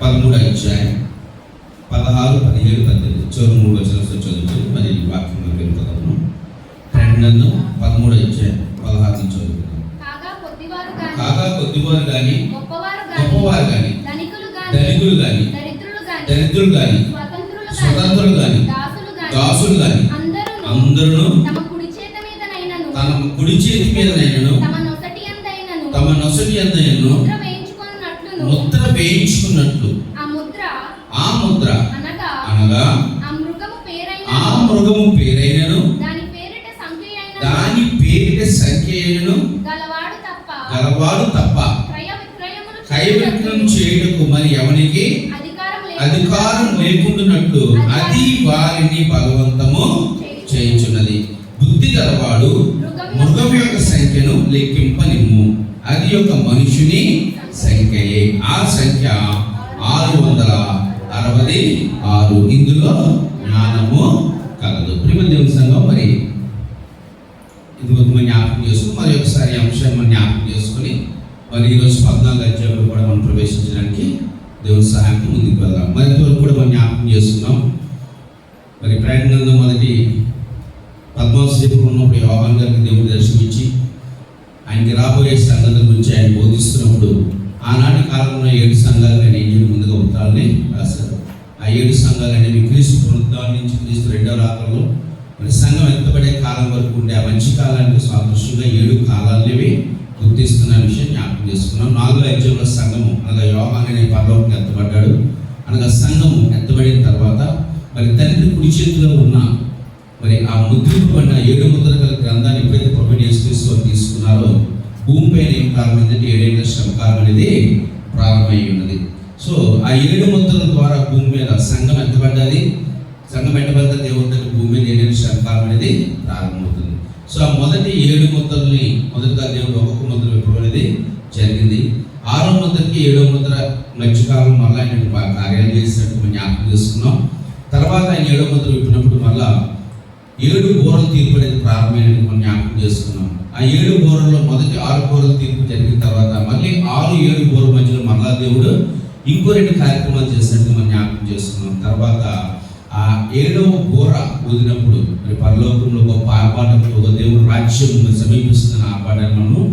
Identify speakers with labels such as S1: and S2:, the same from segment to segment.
S1: 13వ అధ్యాయం 16, 17, 18 చివరి 3 వచనాలు చదువుతూ మరి వాక్యంలో వెళ్ళిపోతాము. ప్రకటనలు 13వ అధ్యాయం 16 నుంచి చదువుతాము. కాగా కొద్దివారు గాని గొప్పవారు గాని ధనికులు గాని దరిద్రులు గాని స్వతంత్రులు గాని దాసులు గాని అందరూ తమ కుడి చేతి మీదనైనను తమ నొసటి యందైనను ముద్ర వేయించుకున్నట్లు ఆ ముద్ర అనగా ఆ మృగము పేరైనను దాని పేరిట సంఖ్య అయినను గలవాడు తప్ప క్రయ విక్రయం చేయుటకు మరి ఎవనికి అధికారం లేకుండానట్లు అది వారిని బలవంతము చేయుచున్నది. బుద్ధి గలవాడు మృగం యొక్క సంఖ్యను లెక్కింపనిమ్ము, అది యొక్క మనుషుని సంఖ్యయే, ఆ సంఖ్య 666. ఇందులో జ్ఞానము కలదు. ప్రియమైన దేవుని సంఘం, మరి ఇది మనం జ్ఞాపకం చేసుకుని మరి ఒకసారి అంశాన్ని మనం జ్ఞాపకం చేసుకుని మరి ఈరోజు 14వ అధ్యాయంలో కూడా మనం ప్రవేశించడానికి దేవుని సహాయం ముందుకు వెళ్దాం. మరి ఇంతవరకు కూడా మనం జ్ఞాపకం చేసుకున్నాం. మరి ప్రకటనలో మొదటి 14వ సేపు ఉన్నప్పుడు యోహాను గారికి దేవుడు దర్శనమిచ్చి ఆయనకి రాబోయే సంగతుల గురించి ఆయన బోధిస్తున్నప్పుడు ఆనాటి కాలంలో 7 సంఘాలు ఆయన ఏం చేయడం ముందుగా ఉత్తరాలని రాశారు. ఆ 7 సంఘాలు అనేవి క్రీస్తు పునరుద్ధానం నుంచి క్రీస్తు 2వ రాకడలో మరి సంఘం ఎత్తబడే కాలం వరకు ఉండే ఆ మంచి కాలానికి సాదృశ్యంగా 7 కాలాలనేవి గుర్తిస్తున్న విషయం జ్ఞాపకం చేసుకున్నాం. 4వ అధ్యాయంలో సంఘము అనగా యోహాను అనే పరలోకం ఎత్తబడ్డాడు. అనగా సంఘము ఎత్తబడిన తర్వాత మరి తండ్రి కుడి చేతిలో ఉన్న మరి ఆ ముద్రింపబడిన 7 ముద్రల గల గ్రంథాన్ని ఎప్పుడైతే ప్రభువైన యేసుక్రీస్తు తీసుకున్నారో భూమిపైన ఏం ప్రారంభమైందంటే 7 శ్రమకాలం అనేది ప్రారంభమై ఉన్నది. సో ఆ 7 ముద్రల ద్వారా భూమి మీద సంఘం ఎత్తబడ్డది. సంఘం ఎత్తబడ్డ దేవుడి భూమి మీద 7 శ్రమకాలం అనేది ప్రారంభమవుతుంది. సో ఆ మొదటి 7 ముద్రల్ని మొదటిగా దేవుడు ఒక్కొక్క ముద్ర విప్పడం అనేది జరిగింది. 6వ ముద్రకి 7వ ముద్ర మధ్యకాలం మళ్ళీ ఆయన కార్యాలు చేసినట్టు మనం జ్ఞాపకం చేసుకున్నాం. తర్వాత ఆయన 7వ ముద్ర విప్పినప్పుడు మళ్ళా 7 బోరల తీర్పు అనేది ప్రారంభమైనది మనం జ్ఞాపకం చేసుకున్నాం. ఆ 7 బోరల్లో మొదటి 6 బోరల తీర్పు జరిగిన తర్వాత మళ్ళీ 6-7 బోరల మధ్యలో మళ్ళా దేవుడు ఇంకో 2 కార్యక్రమాలు చేసినట్టు మనం జ్ఞాపకం చేసుకున్నాం. తర్వాత ఆ 7వ బోర ఊదినప్పుడు మరి పరలోకంలో గొప్ప ఆర్భాటంతో ఒక దేవుడు రాజ్యం సమీపిస్తున్న ఆర్భాటాన్ని మనం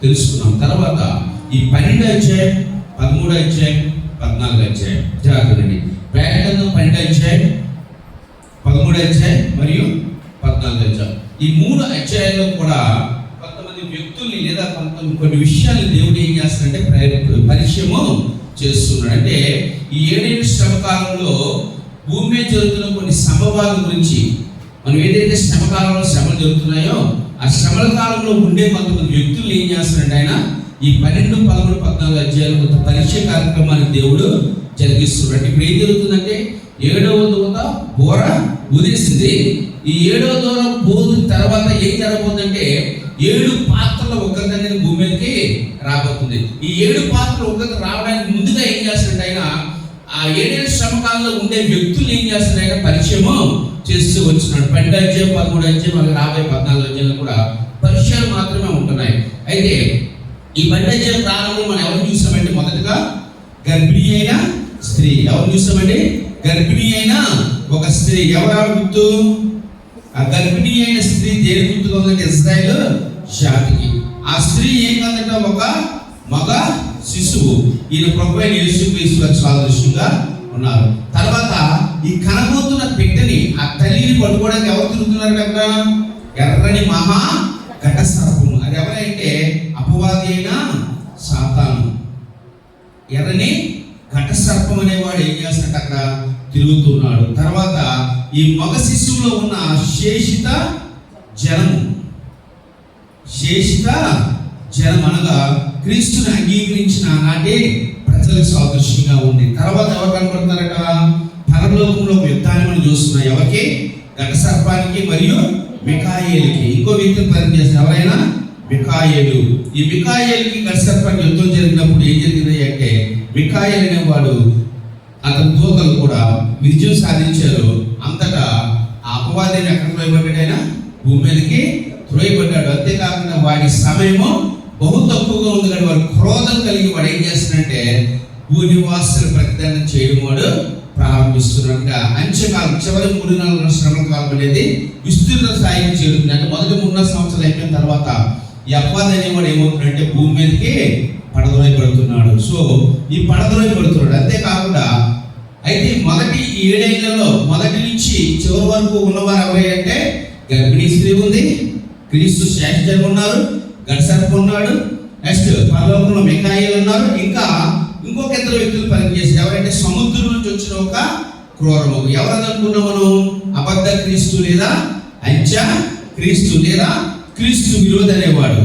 S1: తెలుసుకున్నాం. తర్వాత ఈ 12వ అధ్యాయం 13వ అధ్యాయం 14వ అధ్యాయం జాగ్రత్తగా ప్రకటన 12వ అధ్యాయం 13వ అధ్యాయం మరియు 14వ అధ్యాయం ఈ 3 అధ్యాయాల్లో కూడా కొంతమంది వ్యక్తుల్ని లేదా కొన్ని విషయాలు దేవుడు ఏం చేస్తాడంటే పరిచయము చేస్తున్నాడు. అంటే ఈ 7 శ్రమకాలంలో భూమి మీద జరుగుతున్న కొన్ని సంభవాల గురించి మనం ఏదైతే శ్రమకాలంలో శ్రమలు జరుగుతున్నాయో ఆ శ్రమల కాలంలో ఉండే కొంతమంది వ్యక్తులు ఏం చేస్తున్నాడంటే ఆయన ఈ 12, 13, 14 అధ్యాయాలు కొంత పరిచయ కార్యక్రమాన్ని దేవుడు జరిగిస్తున్నాడు. ఇప్పుడు ఏం జరుగుతుందంటే 7వ దూత బోర ఊదేసింది. ఈ 7వ దూర బోధిన తర్వాత ఏం జరగబోతుందంటే 7 పాత్రల ఉగ్రత అనేది భూమి మీదకి రాబోతుంది. ఈ 7 పాత్రల ఉగ్రత రావడానికి ముందుగా ఏం చేస్తున్నాడు ఆయన ఆ 7 శ్రమకాలంలో ఉండే వ్యక్తులు ఏం చేస్తున్నాడు ఆయన పరిచయము చేస్తూ వచ్చినాడు. 12వ అధ్యాయం 13వ అధ్యాయం అలాగే 14వ అధ్యాయంలో కూడా పరిచయాలు మాత్రమే ఉంటున్నాయి. అయితే ఈ 12వ అధ్యాయం ప్రారంభంలో మనం ఎవరు చూసామంటే మొదటగా గర్భిణీ అయిన స్త్రీ. ఎవరు చూసామంటే గర్భిణీ అయిన ఒక స్త్రీ. ఎవరు గుర్తు? ఆ గర్భిణీ అయిన స్త్రీ దేని గుర్తుగా ఉందంటే ఇశ్రాయేలు జాతికి. ఆ స్త్రీ ఏం కాదంటే ఒక మగ శిశువు. ఈయన ప్రభువైన యేసుక్రీస్తు సాదృశ్యంగా ఉన్నారు. తర్వాత ఈ కనబోతున్న బిడ్డని ఆ తల్లిని పట్టుకోవడానికి ఎవరు తిరుగుతున్నారు అక్కడ? ఎర్రని మహా ఘట సర్పము. అది ఎవరంటే అపవాది అయిన సాతాను. ఎర్రని ఘట సర్పం అనేవాడు ఏం చేస్తున్నట్టు అక్కడ తిరుగుతున్నాడు. తర్వాత ఈ మగ శిశువులో ఉన్న శేషిత జనం అనగా క్రీస్తుని అంగీకరించిన నాటి ప్రజలకు సాదృశ్యంగా ఉంది. తర్వాత ఎవరు కనబడుతున్నారట? పరలోకంలో ఒక యుద్ధాన్ని మనం చూస్తున్నాం. ఎవరికి? ఘట సర్పానికి మరియు మిఖాయేలుకి. ఇంకో వ్యక్తిని పరిచయం చేసిన ఎవరైనా మిఖాయేలు. ఈ మిఖాయేలుకి ఘట సర్పానికి యుద్ధం జరిగినప్పుడు ఏం జరిగింది అంటే మిఖాయేలు అనేవాడు అతని దూతలు కూడా విజయం సాధించారు. అంతటా ఆ అపవాదిని ఎక్కడ త్రోయబడ్డాడు? ఆయన భూమి మీదకి త్రోయబడ్డాడు. అంతేకాకుండా వాడి సమయము బహు తక్కువగా ఉంది. కానీ వాడు క్రోధం కలిగి వాడు ఏం చేస్తున్నాడంటే భూనివాసుల ప్రతిదానం చేయడం వాడు ప్రారంభిస్తున్నట్టుగా అంత్యకాలం చివరి 3-4 శ్రమల కాలం అనేది విస్తృత స్థాయికి చేరుతుంది. అంటే మొదటి 3 సంవత్సరాలు అయిపోయిన తర్వాత ఈ అపవాది అనేవాడు ఏమవుతుందంటే భూమి మీదకి పడద్రోయబడుతున్నాడు. సో ఈ పడద్రోయబడుతున్నాడు. అంతేకాకుండా అయితే మొదటి 7 ఏళ్లలో మొదటి నుంచి చివరి వరకు ఉన్నవారు ఎవరంటే గర్భిణీ స్త్రీ ఉంది, క్రీస్తు శాస్త్రం ఉన్నారు, గడసర్పం ఉన్నాడు, నెక్స్ట్ పరలోకంలో మిఖాయిలు ఉన్నారు, ఇంకా ఇంకొక 2 వ్యక్తులు పనిచేసి ఎవరంటే సముద్రం నుంచి వచ్చిన ఒక క్రూరమగు. ఎవరని అనుకున్నాం మనం? అబద్ధ క్రీస్తు లేదా అంత్య క్రీస్తు లేదా క్రీస్తు విరోధి అనేవాడు.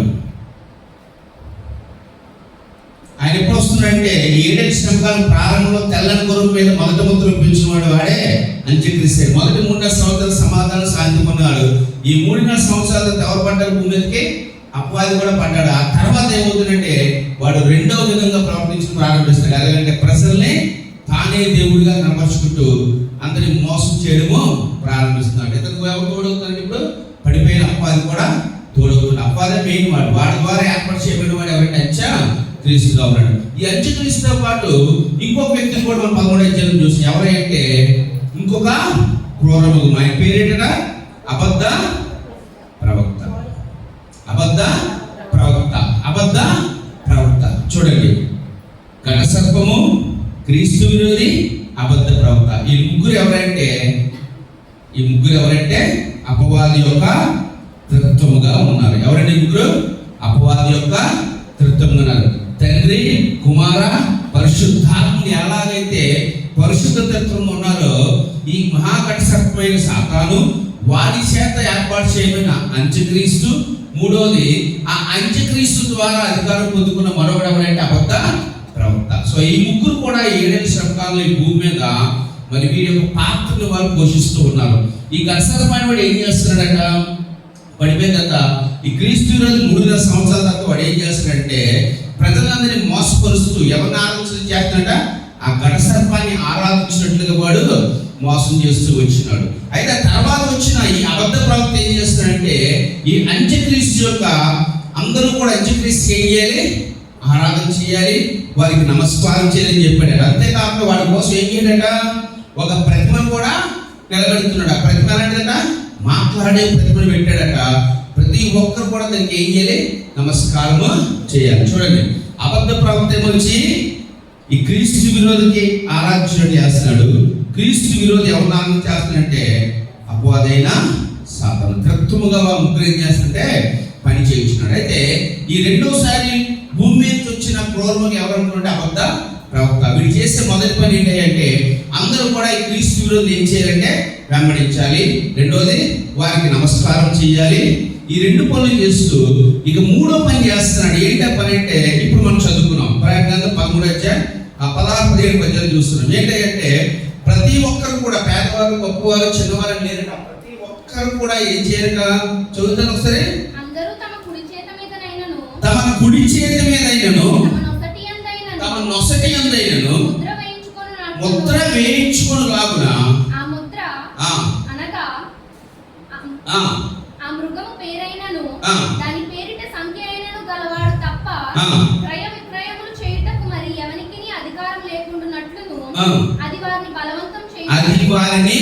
S1: ఆయన ఎప్పుడు వస్తున్నాడంటే 7 శ్రమకాలం ప్రారంభంలో తెల్లని గుర్రం మీద మొదటి ముద్ర పెంచిన వాడు వాడే అంత్యక్రీస్తు. మొదటి 3 సంవత్సరాలు సమాధానం సాధించుకున్నాడు. ఈ 3 సంవత్సరాలు ఎవరు పడ్డారు భూమి మీదకి? అపవాది కూడా పడ్డాడు. ఆ తర్వాత ఏమవుతుందంటే వాడు రెండవ విధంగా ప్రవర్తించడం ప్రారంభిస్తాడు. ఎలాగంటే ప్రజల్ని తానే దేవుడిగా కనపరుచుకుంటూ అందరిని మోసం చేయడము ప్రారంభిస్తున్నాడు. ఇతను ఎవరు తోడవుతున్నాడు? ఇప్పుడు పడిపోయిన అపవాది కూడా తోడవుతున్నాడు. అపవాది మెయిన్ వాడు. వాడి ద్వారా ఏర్పాటు చేయబడిన వాడు ఎవరంటే అంత్య క్రీస్తుగా ఉన్నాడు. ఈ అంత్య క్రీస్తుతో పాటు ఇంకొక వ్యక్తిని కూడా మనం 13వ అధ్యాయం చూసి ఎవరంటే ఇంకొక క్రూరమగు. ఆయన పేరేంటా? అబద్ధ ప్రవక్త. అబద్ధ ప్రవక్త, అబద్ధ ప్రవక్త. చూడండి, ఘటసర్పము, క్రీస్తు విరోధి, అబద్ధ ప్రవక్త. ఈ ముగ్గురు ఎవరంటే అపవాది యొక్క త్రిత్వముగా ఉన్నారు. ఎవరంటే ముగ్గురు అపవాది యొక్క త్రిత్వముగా ఉన్నారు. తండ్రి, కుమార, పరిశుద్ధాత్మని ఎలాగైతే పరిశుద్ధ తత్వం ఉన్నారో ఈ మహాఘటసర్పమైన సాతాను వాడి చేత ఏర్పాటు చేయబడిన అంత్యక్రీస్తు, మూడోది ఆ అంత్యక్రీస్తు ద్వారా అధికారం పొందుకున్న మరొకడు ఎవరంటే అబద్ధ ప్రవక్త. సో ఈ ముగ్గురు కూడా 7 శ్రమకాలంలో ఈ భూమి మీద మరి వీరి యొక్క పాత్రను వాళ్ళు పోషిస్తూ ఉన్నారు. ఈ ఘటసర్పమైన వాడు ఏం చేస్తున్నాడట? పడిపోయిందట. ఈ క్రీస్తు రోజు 3 సంవత్సరాల తర్వాత వాడు ఏం చేస్తున్నాడంటే ప్రజలందరినీ మోసపరుస్తూ ఎవరిని ఆరాధన చేస్తున్నాడ? ఆ ఘటసర్పాన్ని ఆరాధించినట్లుగా వాడు మోసం చేస్తూ వచ్చినాడు. అయితే తర్వాత వచ్చిన ఈ అబద్ధ ప్రవక్త ఏం చేస్తున్నాడంటే ఈ అంత్యక్రీస్తు యొక్క అందరూ కూడా అంత్యక్రీస్తు ఏం చేయాలి? ఆరాధన చేయాలి, వారికి నమస్కారం చేయాలని చెప్పాడు. అంతేకాకుండా వాడి కోసం ఏం చేయడట? ఒక ప్రతిమను కూడా నిలబెడుతున్నాడు. ఆ ప్రతిమ ఏంటంట? మాట్లాడే ప్రతిమను పెట్టాడట. ప్రతి ఒక్కరు కూడా దానికి ఏం చేయాలి? నమస్కారము చేయాలి. చూడండి, అబద్ధ ప్రవక్త ఏమొచ్చి ఈ క్రీస్తు విరోధికి ఆరాధన చేస్తున్నాడు. క్రీస్తు విరోధి ఎవరు ఆరాధన చేస్తున్నాడంటే అపవాదైన సాతాను. త్రిత్వముగా ముగ్గురు ఏం చేస్తుంటే పని చేయించున్నాడు. అయితే ఈ రెండోసారి భూమి మీద వచ్చిన క్రూరముగా ఎవరు అనుకుంటే అబద్ధ ప్రవక్త. వీడు చేసే మొదటి పని ఏంటంటే అందరూ కూడా ఈ క్రీస్తు విరోధి ఏం చేయాలంటే వెంబడించాలి. రెండోది వారికి నమస్కారం చేయాలి. ఈ 2 పనులు చేస్తూ ఇక 3వ పని చేస్తున్నాడు. ఏంటో పని అంటే ఇప్పుడు మనం చదువుకున్నాం. ప్రయత్నంగా 13వ అధ్యాయం 16-17 పద్యాలు చూస్తున్నాం. ఏంటంటే ప్రతి ఒక్కరు కూడా పేదవారు, గొప్పవారు, చిన్నవారు లేరట. ప్రతి ఒక్కరు కూడా ఏం చేయరట? చదువుతాను ఒకసారి.
S2: తమ కుడి చేతి మీదనైనను
S1: తమ నొసటి యందైనను ముద్ర వేయించుకొని లాగున
S2: ఆ ముద్ర అనగా ఆ మృగము పేరైనను దాని పేరిట సంఖ్య అయినను గలవాడు తప్ప క్రయ విక్రయములు చేయుటకు మరి ఎవనికి అధికారం లేకుండానట్లును అది వారిని బలవంతం చేయును.
S1: అది వారిని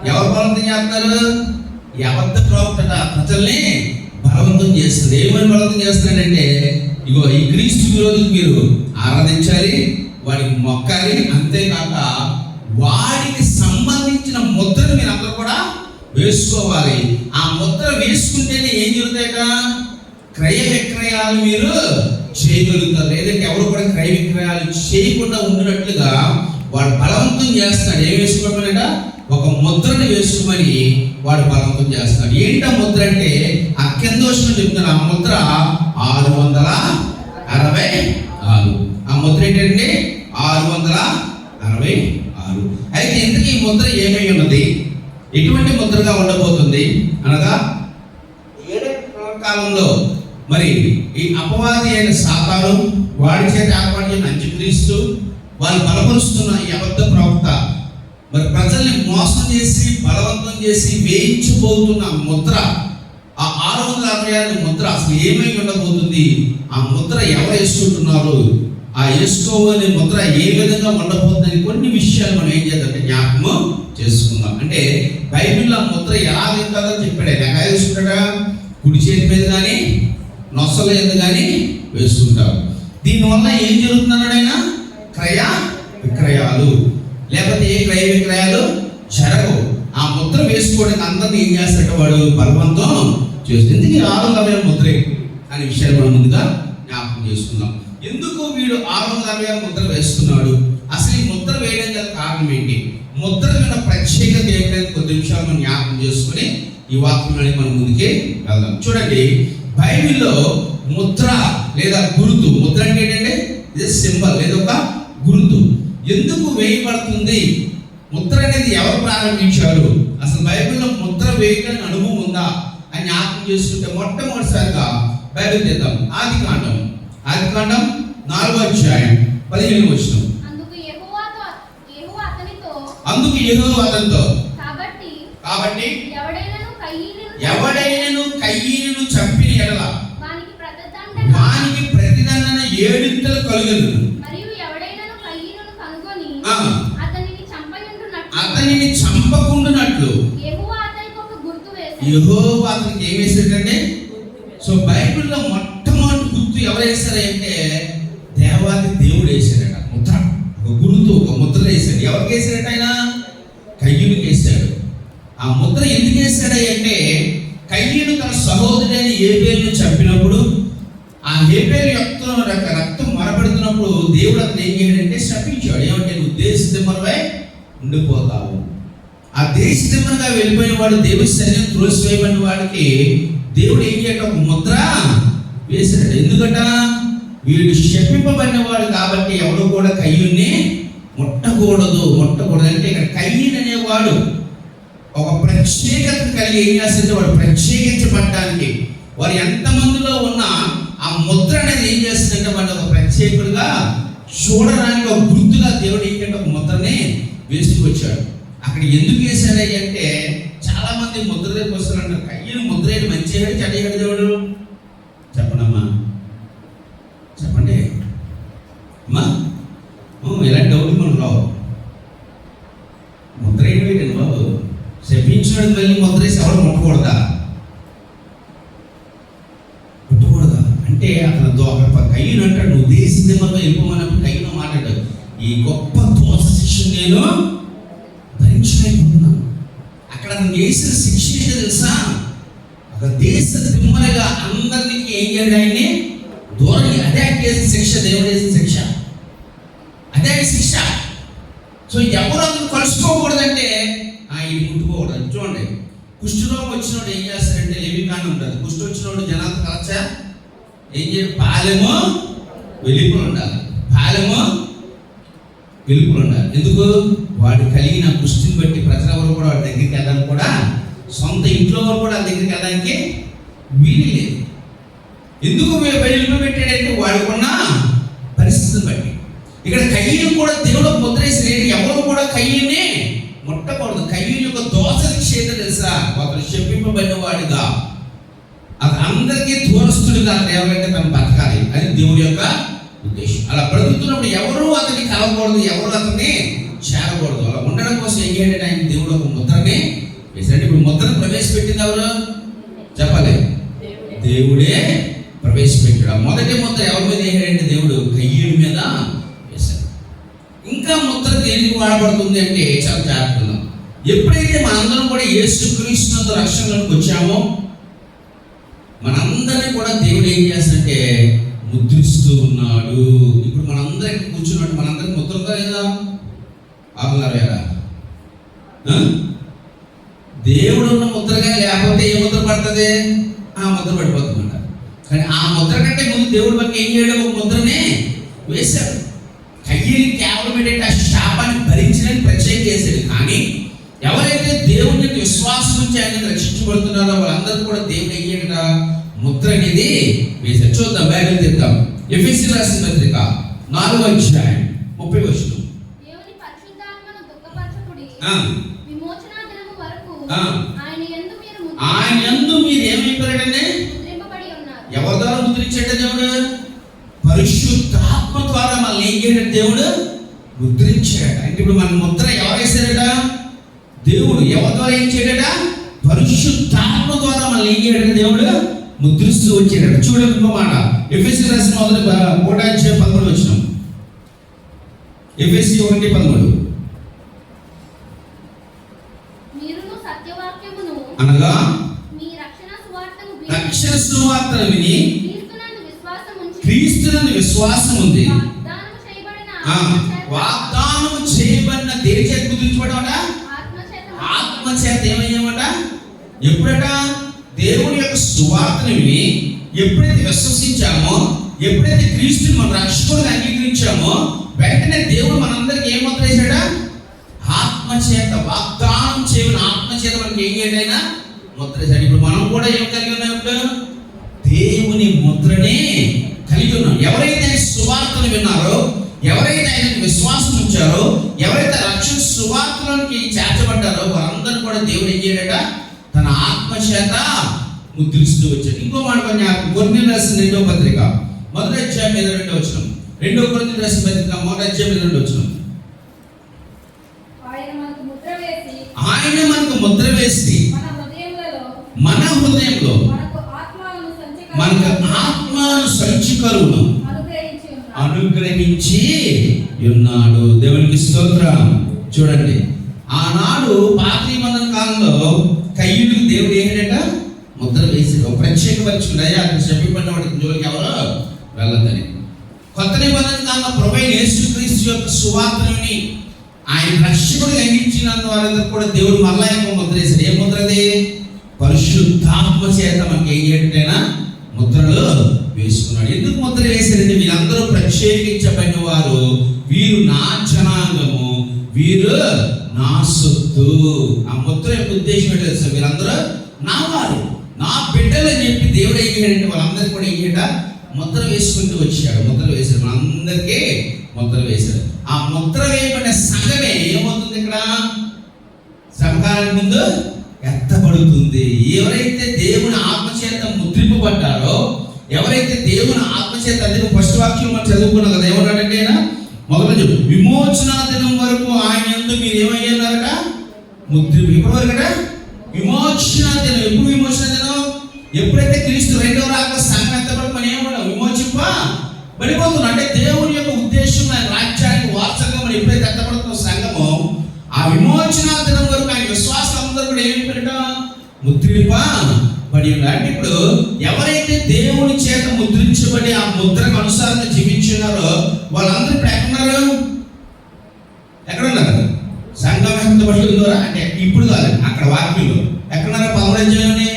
S1: ఎవరు బలవంతం చేస్తారు? ఈ అబద్ధ ప్రవక్త ప్రజల్ని బలవంతం చేస్తుంది. ఏమని బలవంతం చేస్తున్నాడంటే ఇగో ఈ క్రీస్తు విరోధికి మీరు ఆరాధించాలి, వాడికి మొక్కాలి, అంతేకాక వాడికి సంబంధించిన ముద్రను మీరు అందరూ కూడా వేసుకోవాలి. ఆ ముద్ర వేసుకుంటేనే ఏం జరుగుతాయట? క్రయ విక్రయాలు మీరు చేయగలుగుతారు. లేదంటే ఎవరు కూడా క్రయ విక్రయాలు చేయకుండా ఉండినట్లుగా వాడు బలవంతం చేస్తున్నాడు. ఏం వేసుకోమనట? ఒక ముద్రను వేసుకోమని వాడు బలవంతం చేస్తున్నాడు. ఏంటా ముద్ర అంటే ఆ కింద వచ్చిన చెప్తున్నా. ఆ ముద్ర 666. ఆ ముద్ర ఏంటంటే 666. అయితే ఇంతకీ ఈ ముద్ర ఏమై ఉన్నది? ఎటువంటి ముద్రగా ఉండబోతుంది అనగా 7వ కాలంలో మరి ఈ అపవాది అయిన సాతాను వాడి చేత ఏర్పాటు చేసిన అంత్యక్రీస్తు వాళ్ళు బలపరుస్తున్న ఈ అబద్ధ ప్రవక్త మరి ప్రజల్ని మోసం చేసి బలవంతం చేసి వేయించబోతున్న ముద్ర, ఆ 666 ముద్ర అసలు ఏమై ఉండబోతుంది? ఆ ముద్ర ఎవరు వేసుకుంటున్నారు? ఆ ఆ యేసుకోవనే ముద్ర ఏ విధంగా ఉండబోతుందని కొన్ని విషయాలు మనం ఏం చేద్దామంటే జ్ఞాపకము చేసుకుందాం. అంటే బైబిల్లో ఆ ముద్ర ఎలా ఉంటుందో చెప్పాడు. ఆయన వేసుకుంటాడా, కుడి చేతి మీద కానీ నొసల మీద కానీ వేసుకుంటారు. దీనివల్ల ఏం జరుగుతున్నాడు? ఆయన క్రయ విక్రయాలు లేకపోతే ఏ క్రయ విక్రయాలు జరగవు. ఆ ముద్ర వేసుకోవడానికి అందరినీ ఏం చేస్తాడు? వాడు బలవంతం చేస్తుంది. ఎందుకు 660 ముద్రే అనే విషయాన్ని మనం ముందుగా జ్ఞాపకం చేసుకుందాం. ఎందుకు వీడు 660 ముద్ర వేస్తున్నాడు? అసలు ఈ ముద్ర వేయడం గల కారణం ఏంటి? ముద్ర మీద ప్రత్యేకత ఏంటంటే కొద్ది నిమిషాలు మనం జ్ఞాపకం చేసుకుని ఈ వాక్యంలోని మనం ముందుకే వెళ్దాం. చూడండి, బైబిల్లో ముద్ర లేదా గుర్తు, ముద్ర అంటే ఏంటంటే ఇది సింబల్ లేదా ఒక గుర్తు. ఎందుకు వేయబడుతుంది? ముద్ర అనేది ఎవరు ప్రారంభించారు? అసలు బైబిల్లో ముద్ర వేయడానికి అనుభవం ఉందా అని జ్ఞాపకం చేసుకుంటే మొట్టమొదటిసారిగా బైబిల్ తీద్దాం. ఆదికాండం 4వ అధ్యాయం 15వ వచనం.
S2: అందుకు యెహోవా
S1: అతనితో కాబట్టి ఎవడైనను కయీనును చంపిన ఎడల వానికి ప్రతిదండన 7 కలుగును.
S2: మరియు ఎవడైనను కయీనును కనుగొని
S1: అతనిని చంపకుండునట్లు
S2: యెహోవా అతనికి ఒక గుర్తు వేశాడు.
S1: యెహోవా అతనికి ఏం వేశాడంటే, సో బైబిల్లో మొట్టమొదటి గుర్తు ఎవరు వేశారంటే దేవాది దేవుడు వేశాడట. ముద్ర, ఒక గుర్తు, ఒక ముద్ర వేశాడు. ఎవరికి వేశాడట? ఆయన కయ్యూనికి వేశాడు. ఆ ముద్ర ఎందుకు వేశాడు అంటే కయ్యూను తన సహోదరుడైన హేబేలును చంపినప్పుడు ఆ హేబేలు యొక్క రక్తం మరబడుతున్నప్పుడు దేవుడు అతను ఏం చేయాడంటే శపించాడు. ఏమంటే నువ్వు దేశదిమ్మరవై ఉండిపోతావు. ఆ దేశదిమ్మరగా వెళ్ళిపోయిన వాడు దేవుడి శరీరం త్రోసివేయబడిన వాడికి దేవుడు ఏం చేయడం? ఒక ముద్ర వేశాడు. ఎందుకంట వీడు శపింపబడిన వాడు కాబట్టి ఎవరు కూడా కయ్యూన్ని ముట్టకూడదు అంటే ఇక్కడ కయ్యూన్ అనేవాడు ఒక ప్రత్యేకత కలిగి ఏం చేస్తుంటే వాడు ప్రత్యేకించబడటానికి వారు ఎంతమందిలో ఉన్నా ఆ ముద్ర అనేది ఏం చేస్తుందంటే వాడు ఒక ప్రత్యేకుడుగా చూడడానికి ఒక గుర్తుగా దేవుడు ఏం చేయండి ఒక ముద్రని వేసుకొచ్చాడు. అక్కడ ఎందుకు వేశాడు అంటే చాలా మంది ముద్ర దగ్గరికి వస్తారంటారు. కయ్యూను ముద్ర ఏంటి, మంచిగా చెడ్డ దేవుడు? చెప్పండమ్మా, చెప్పండి అమ్మా. ఇలాంటి డౌట్ మనం రావు. ముద్ర ఏంటి బాబు? శపించడానికి వెళ్ళి ముద్ర వేసి ఎవరు ముట్టకూడదా? ముట్టకూడదా అంటే అతను కయ్యూను అంటాడు, నువ్వు దేశదిమ్మరగా వెళ్ళిపోమన్నప్పుడు కయ్యూను మాట్లాడాడు, ఈ గొప్ప దోష శిక్ష నేను భరించలేకపోతున్నాను. అక్కడ అతను చేసిన శిక్ష ఏంటో తెలుసా? ఒక దేశ దిమ్మరగా అందరినీ ఏం చేయడం? ఆయన్ని దూరం. అదే చేసిన శిక్ష, దేవుడు చేసిన శిక్ష, అదే శిక్ష. సో ఎవరు అందరూ కలుసుకోకూడదంటే ఇది ముట్టుకోకూడదు. చూడండి, కుష్ఠరోగం వచ్చినోడు ఏం చేస్తాడంటే లేవికాండం ఉంటుంది. కుష్ఠ వచ్చినోడు జనాలు కలచా ఏం చేయాలి? పాలెమో వెలుపులు ఉండాలి, పాలెమో వెలుపులు ఉండాలి. ఎందుకు? వాడు కలిగిన కుష్టిని బట్టి ప్రజలెవరు కూడా వాడి దగ్గరికి వెళ్ళడానికి కూడా, సొంత ఇంట్లో వారు కూడా దగ్గరికి వెళ్ళడానికి వీలు లేదు. ఎందుకు వెలుపు పెట్టాడంటే వాడుకున్న పరిస్థితిని బట్టి. ఇక్కడ కయ్యూను కూడా దేవుడు ముద్ర వేసిన ఎవరు కూడా కయ్యూని ముట్టకూడదు. కయ్యూను యొక్క దోష శిక్ష ఏంటో తెలుసా? ఒకరు శపింపబడిన వాడిగా, అది అందరికీ దూరస్తుడిగా ఎవరైతే తను బతకాలి, అది దేవుడి యొక్క ఉద్దేశం. అలా బ్రతుకుతున్నప్పుడు ఎవరు అతన్ని కలవకూడదు, ఎవరు అతన్ని చేరకూడదు. అలా ఉండడం కోసం ఏం చేయండి? ఆయన దేవుడు ఒక ముద్రని వేసాడు. ఇప్పుడు ముద్రను ప్రవేశపెట్టింది ఎవరు చెప్పాలి? దేవుడే ప్రవేశపెట్టాడు. మొదటి ముద్ర ఎవరి మీద వేసాడంటే దేవుడు కయ్యూను మీద వేశాడు. ఇంకా ముద్ర దేనికి వాడబడుతుంది అంటే చాలా జాగ్రత్తగా, ఎప్పుడైతే మనందరం కూడా యేసుక్రీస్తు రక్షణలోకి వచ్చామో మనందరినీ కూడా దేవుడు ఏం చేస్తాడంటే ముద్రిస్తూ ఉన్నాడు. ఇప్పుడు మనందరికి కూర్చున్నట్టు మనందరికి ముద్ర ఉందా లేదా? ఆకులారా దేవుడు ఉన్న ముద్రగా లేకపోతే ఏ ముద్ర పడుతుంది? ఆ ముద్ర పడిపోతుందంట. కానీ ఆ ముద్ర కంటే ముందు దేవుడి పక్కన ఏం చేయడం? ఒక ముద్రనే వేశాడు. కయ్యూని కేవలం ఏంటంటే ఆ శాపాన్ని భరించడానికి ప్రత్యేక చేశాడు. కానీ ఎవరైతే దేవుని యొక్క విశ్వాసం నుంచి ఆయన రక్షించబడుతున్నారో వాళ్ళందరూ కూడా దేవుడు ఏం చేయడా ముద్ర అనేది వేశాడు. చూద్దాం, బైబిల్ తీద్దాం. ఎఫెసీయులకు రాసిన పత్రిక 4వ అధ్యాయం 30వ వచనం.
S2: దేవుని పరిశుద్ధాత్మను దుఃఖపరచకుడి, విమోచన దినము వరకు
S1: ఆయన యందు మీరు ఏమైపోయారండి?
S2: ముద్రింపబడి ఉన్నారు.
S1: ఎవరి ద్వారా ముద్రించాడు దేవుడు? పరిశుద్ధాత్మ ద్వారా మన దేవుడు ముద్రించాడు. అంటే ఇప్పుడు మన ముద్ర ఎవరు వేశారట? దేవుడు. ఎవరి ద్వారా ఏం చేయడట? పరిశుద్ధాత్మ ద్వారా మనల్ని ఏం చేయడం? దేవుడు ముద్రిస్తూ వచ్చాడట. చూడండి ఇంకో మాట, ఎఫెసీయులకు రాసిన మొదటి 1:13. ఎఫెసీ 1:13 అనగా
S2: మీ రక్షణ
S1: సువార్తను విని క్రీస్తునందు విశ్వాసం ఉంది. వాగ్దానం చేయబడిన దేని చేత కుదించబడమట? ఆత్మ చేత. ఏమయ్యామట? ఎప్పుడట? దేవుని యొక్క సువార్తను విని ఎప్పుడైతే విశ్వసించామో, ఎప్పుడైతే క్రీస్తుని మన రక్షకుడిగా అంగీకరించామో, వెంటనే దేవుడు మనందరికి ఏం ముద్ర వేశాడ? ఆత్మ చేత. వాగ్దానం చేయబడిన ఆత్మ చేత మనకి ఏం చేయడైనా ముద్ర వేశాడు. ఇప్పుడు మనం కూడా ఏం కలిగి ఉన్నాం? ఇప్పుడు దేవుని ముద్రనే కలిగి ఉన్నాం. ఎవరైతే సువార్తను విన్నారో, ఎవరైతే ఆయనకు విశ్వాసం ఉంచారో, ఎవరైతే రక్షణ సువార్తలోకి చేర్చబడ్డారో, వారందరూ కూడా దేవుడు ఏం చేయడట? తన ఆత్మ చేత ముద్రిస్తూ వచ్చాడు. ఇంకో మాట కొరింథీయులకు రాసిన 2వ పత్రిక 1వ అధ్యాయం 2వ వచనం. 2వ కొరింథీయులకు రాసిన పత్రిక 1వ అధ్యాయం 2వ వచనం. ఆయన మనకు ముద్ర వేసి మన హృదయంలో మనకు ఆత్మను సంచికరువును అనుగ్రహించి ఉన్నాడు. దేవునికి స్తోత్రం. చూడండి, ఆనాడు పాత నిబంధన కాలంలో కయ్యూనికి దేవుడు ఏంటంట? ముద్ర వేసాడు. ప్రత్యేకపరుచుకున్నాయా అక్కడ చెప్పబడిన వాడికి జోలికి ఎవరో వెళ్ళదని. కొత్త నిబంధన కాలంలో ప్రభువైన యేసుక్రీస్తు యొక్క సువార్తని ఆయన రక్షకుడిగా అందించిన వారందరూ కూడా దేవుడు మళ్ళా ఇంకో ముద్ర వేశాడు. ఏ ముద్ర అది? పరిశుద్ధాత్మ చేత మనకి ఏం చేయటైనా ముద్రలు వేసుకున్నాడు. ఎందుకు ముద్ర వేశారంటే, వీళ్ళందరూ ప్రత్యేకించబడిన వారు, వీరు నా జనాంగము, వీరు నా సొత్తు. ఆ ముద్ర యొక్క ఉద్దేశం ఏంటో తెలుసా? వీళ్ళందరూ నా వారు, నా బిడ్డలు అని చెప్పి దేవుడు ఏం చేయాడంటే వాళ్ళందరికీ కూడా ఏం చేయట? ముద్ర వేసుకుంటూ వచ్చాడు. ముద్ర వేశాడు, మనందరికీ ముద్ర వేశాడు. ఆ ముద్ర వేయబడిన సంఘమే ఏమవుతుంది? ఇక్కడ శ్రమకాలానికి ముందు ఎత్తబడుతుంది. ఎవరైతే దేవుని ఆత్మచేత ముద్రింపబడ్డారో, ఎవరైతే దేవుని ఆత్మచేత, అందుకు ఫస్ట్ వాక్యం మనం చదువుకున్నాం కదా, ఏమన్నాడంటే ఆయన మొదలు విమోచన దినం వరకు ఆయన యందు మీరు ఏమయ్యారట? ముద్రింపు. ఎప్పటి వరకట? విమోచన దినం. ఎప్పుడు విమోచన దినం? ఎప్పుడైతే క్రీస్తు రెండవ రాక సంఘం ఎత్తబడి మనం ఏమన్నా విమోచింపబడిపోతున్నాం. అంటే దేవుని యొక్క ఉద్దేశం, ఆయన రాజ్యానికి వారసంగా మనం ఎప్పుడైతే ఎత్తబడుతున్న సంఘమో, ఆ విమోచన దినం వరకు ఆయన విశ్వాసం అందరూ కూడా ఏమి పెట్టడం? ముద్రింపబడి ఉన్నారు. అంటే ఇప్పుడు ఎవరైతే దేవుని చేత ముద్రించబడి ఆ ముద్రకు అనుసారంగా జీవించున్నారో వాళ్ళందరూ ఇప్పుడు ఎక్కడున్నారు? ఎక్కడున్నారు? సంఘం ఎత్తబడి ద్వారా. అంటే ఇప్పుడు కాదు, అక్కడ వాక్యంలో ఎక్కడున్నారో? 11వ అధ్యాయంలోనే.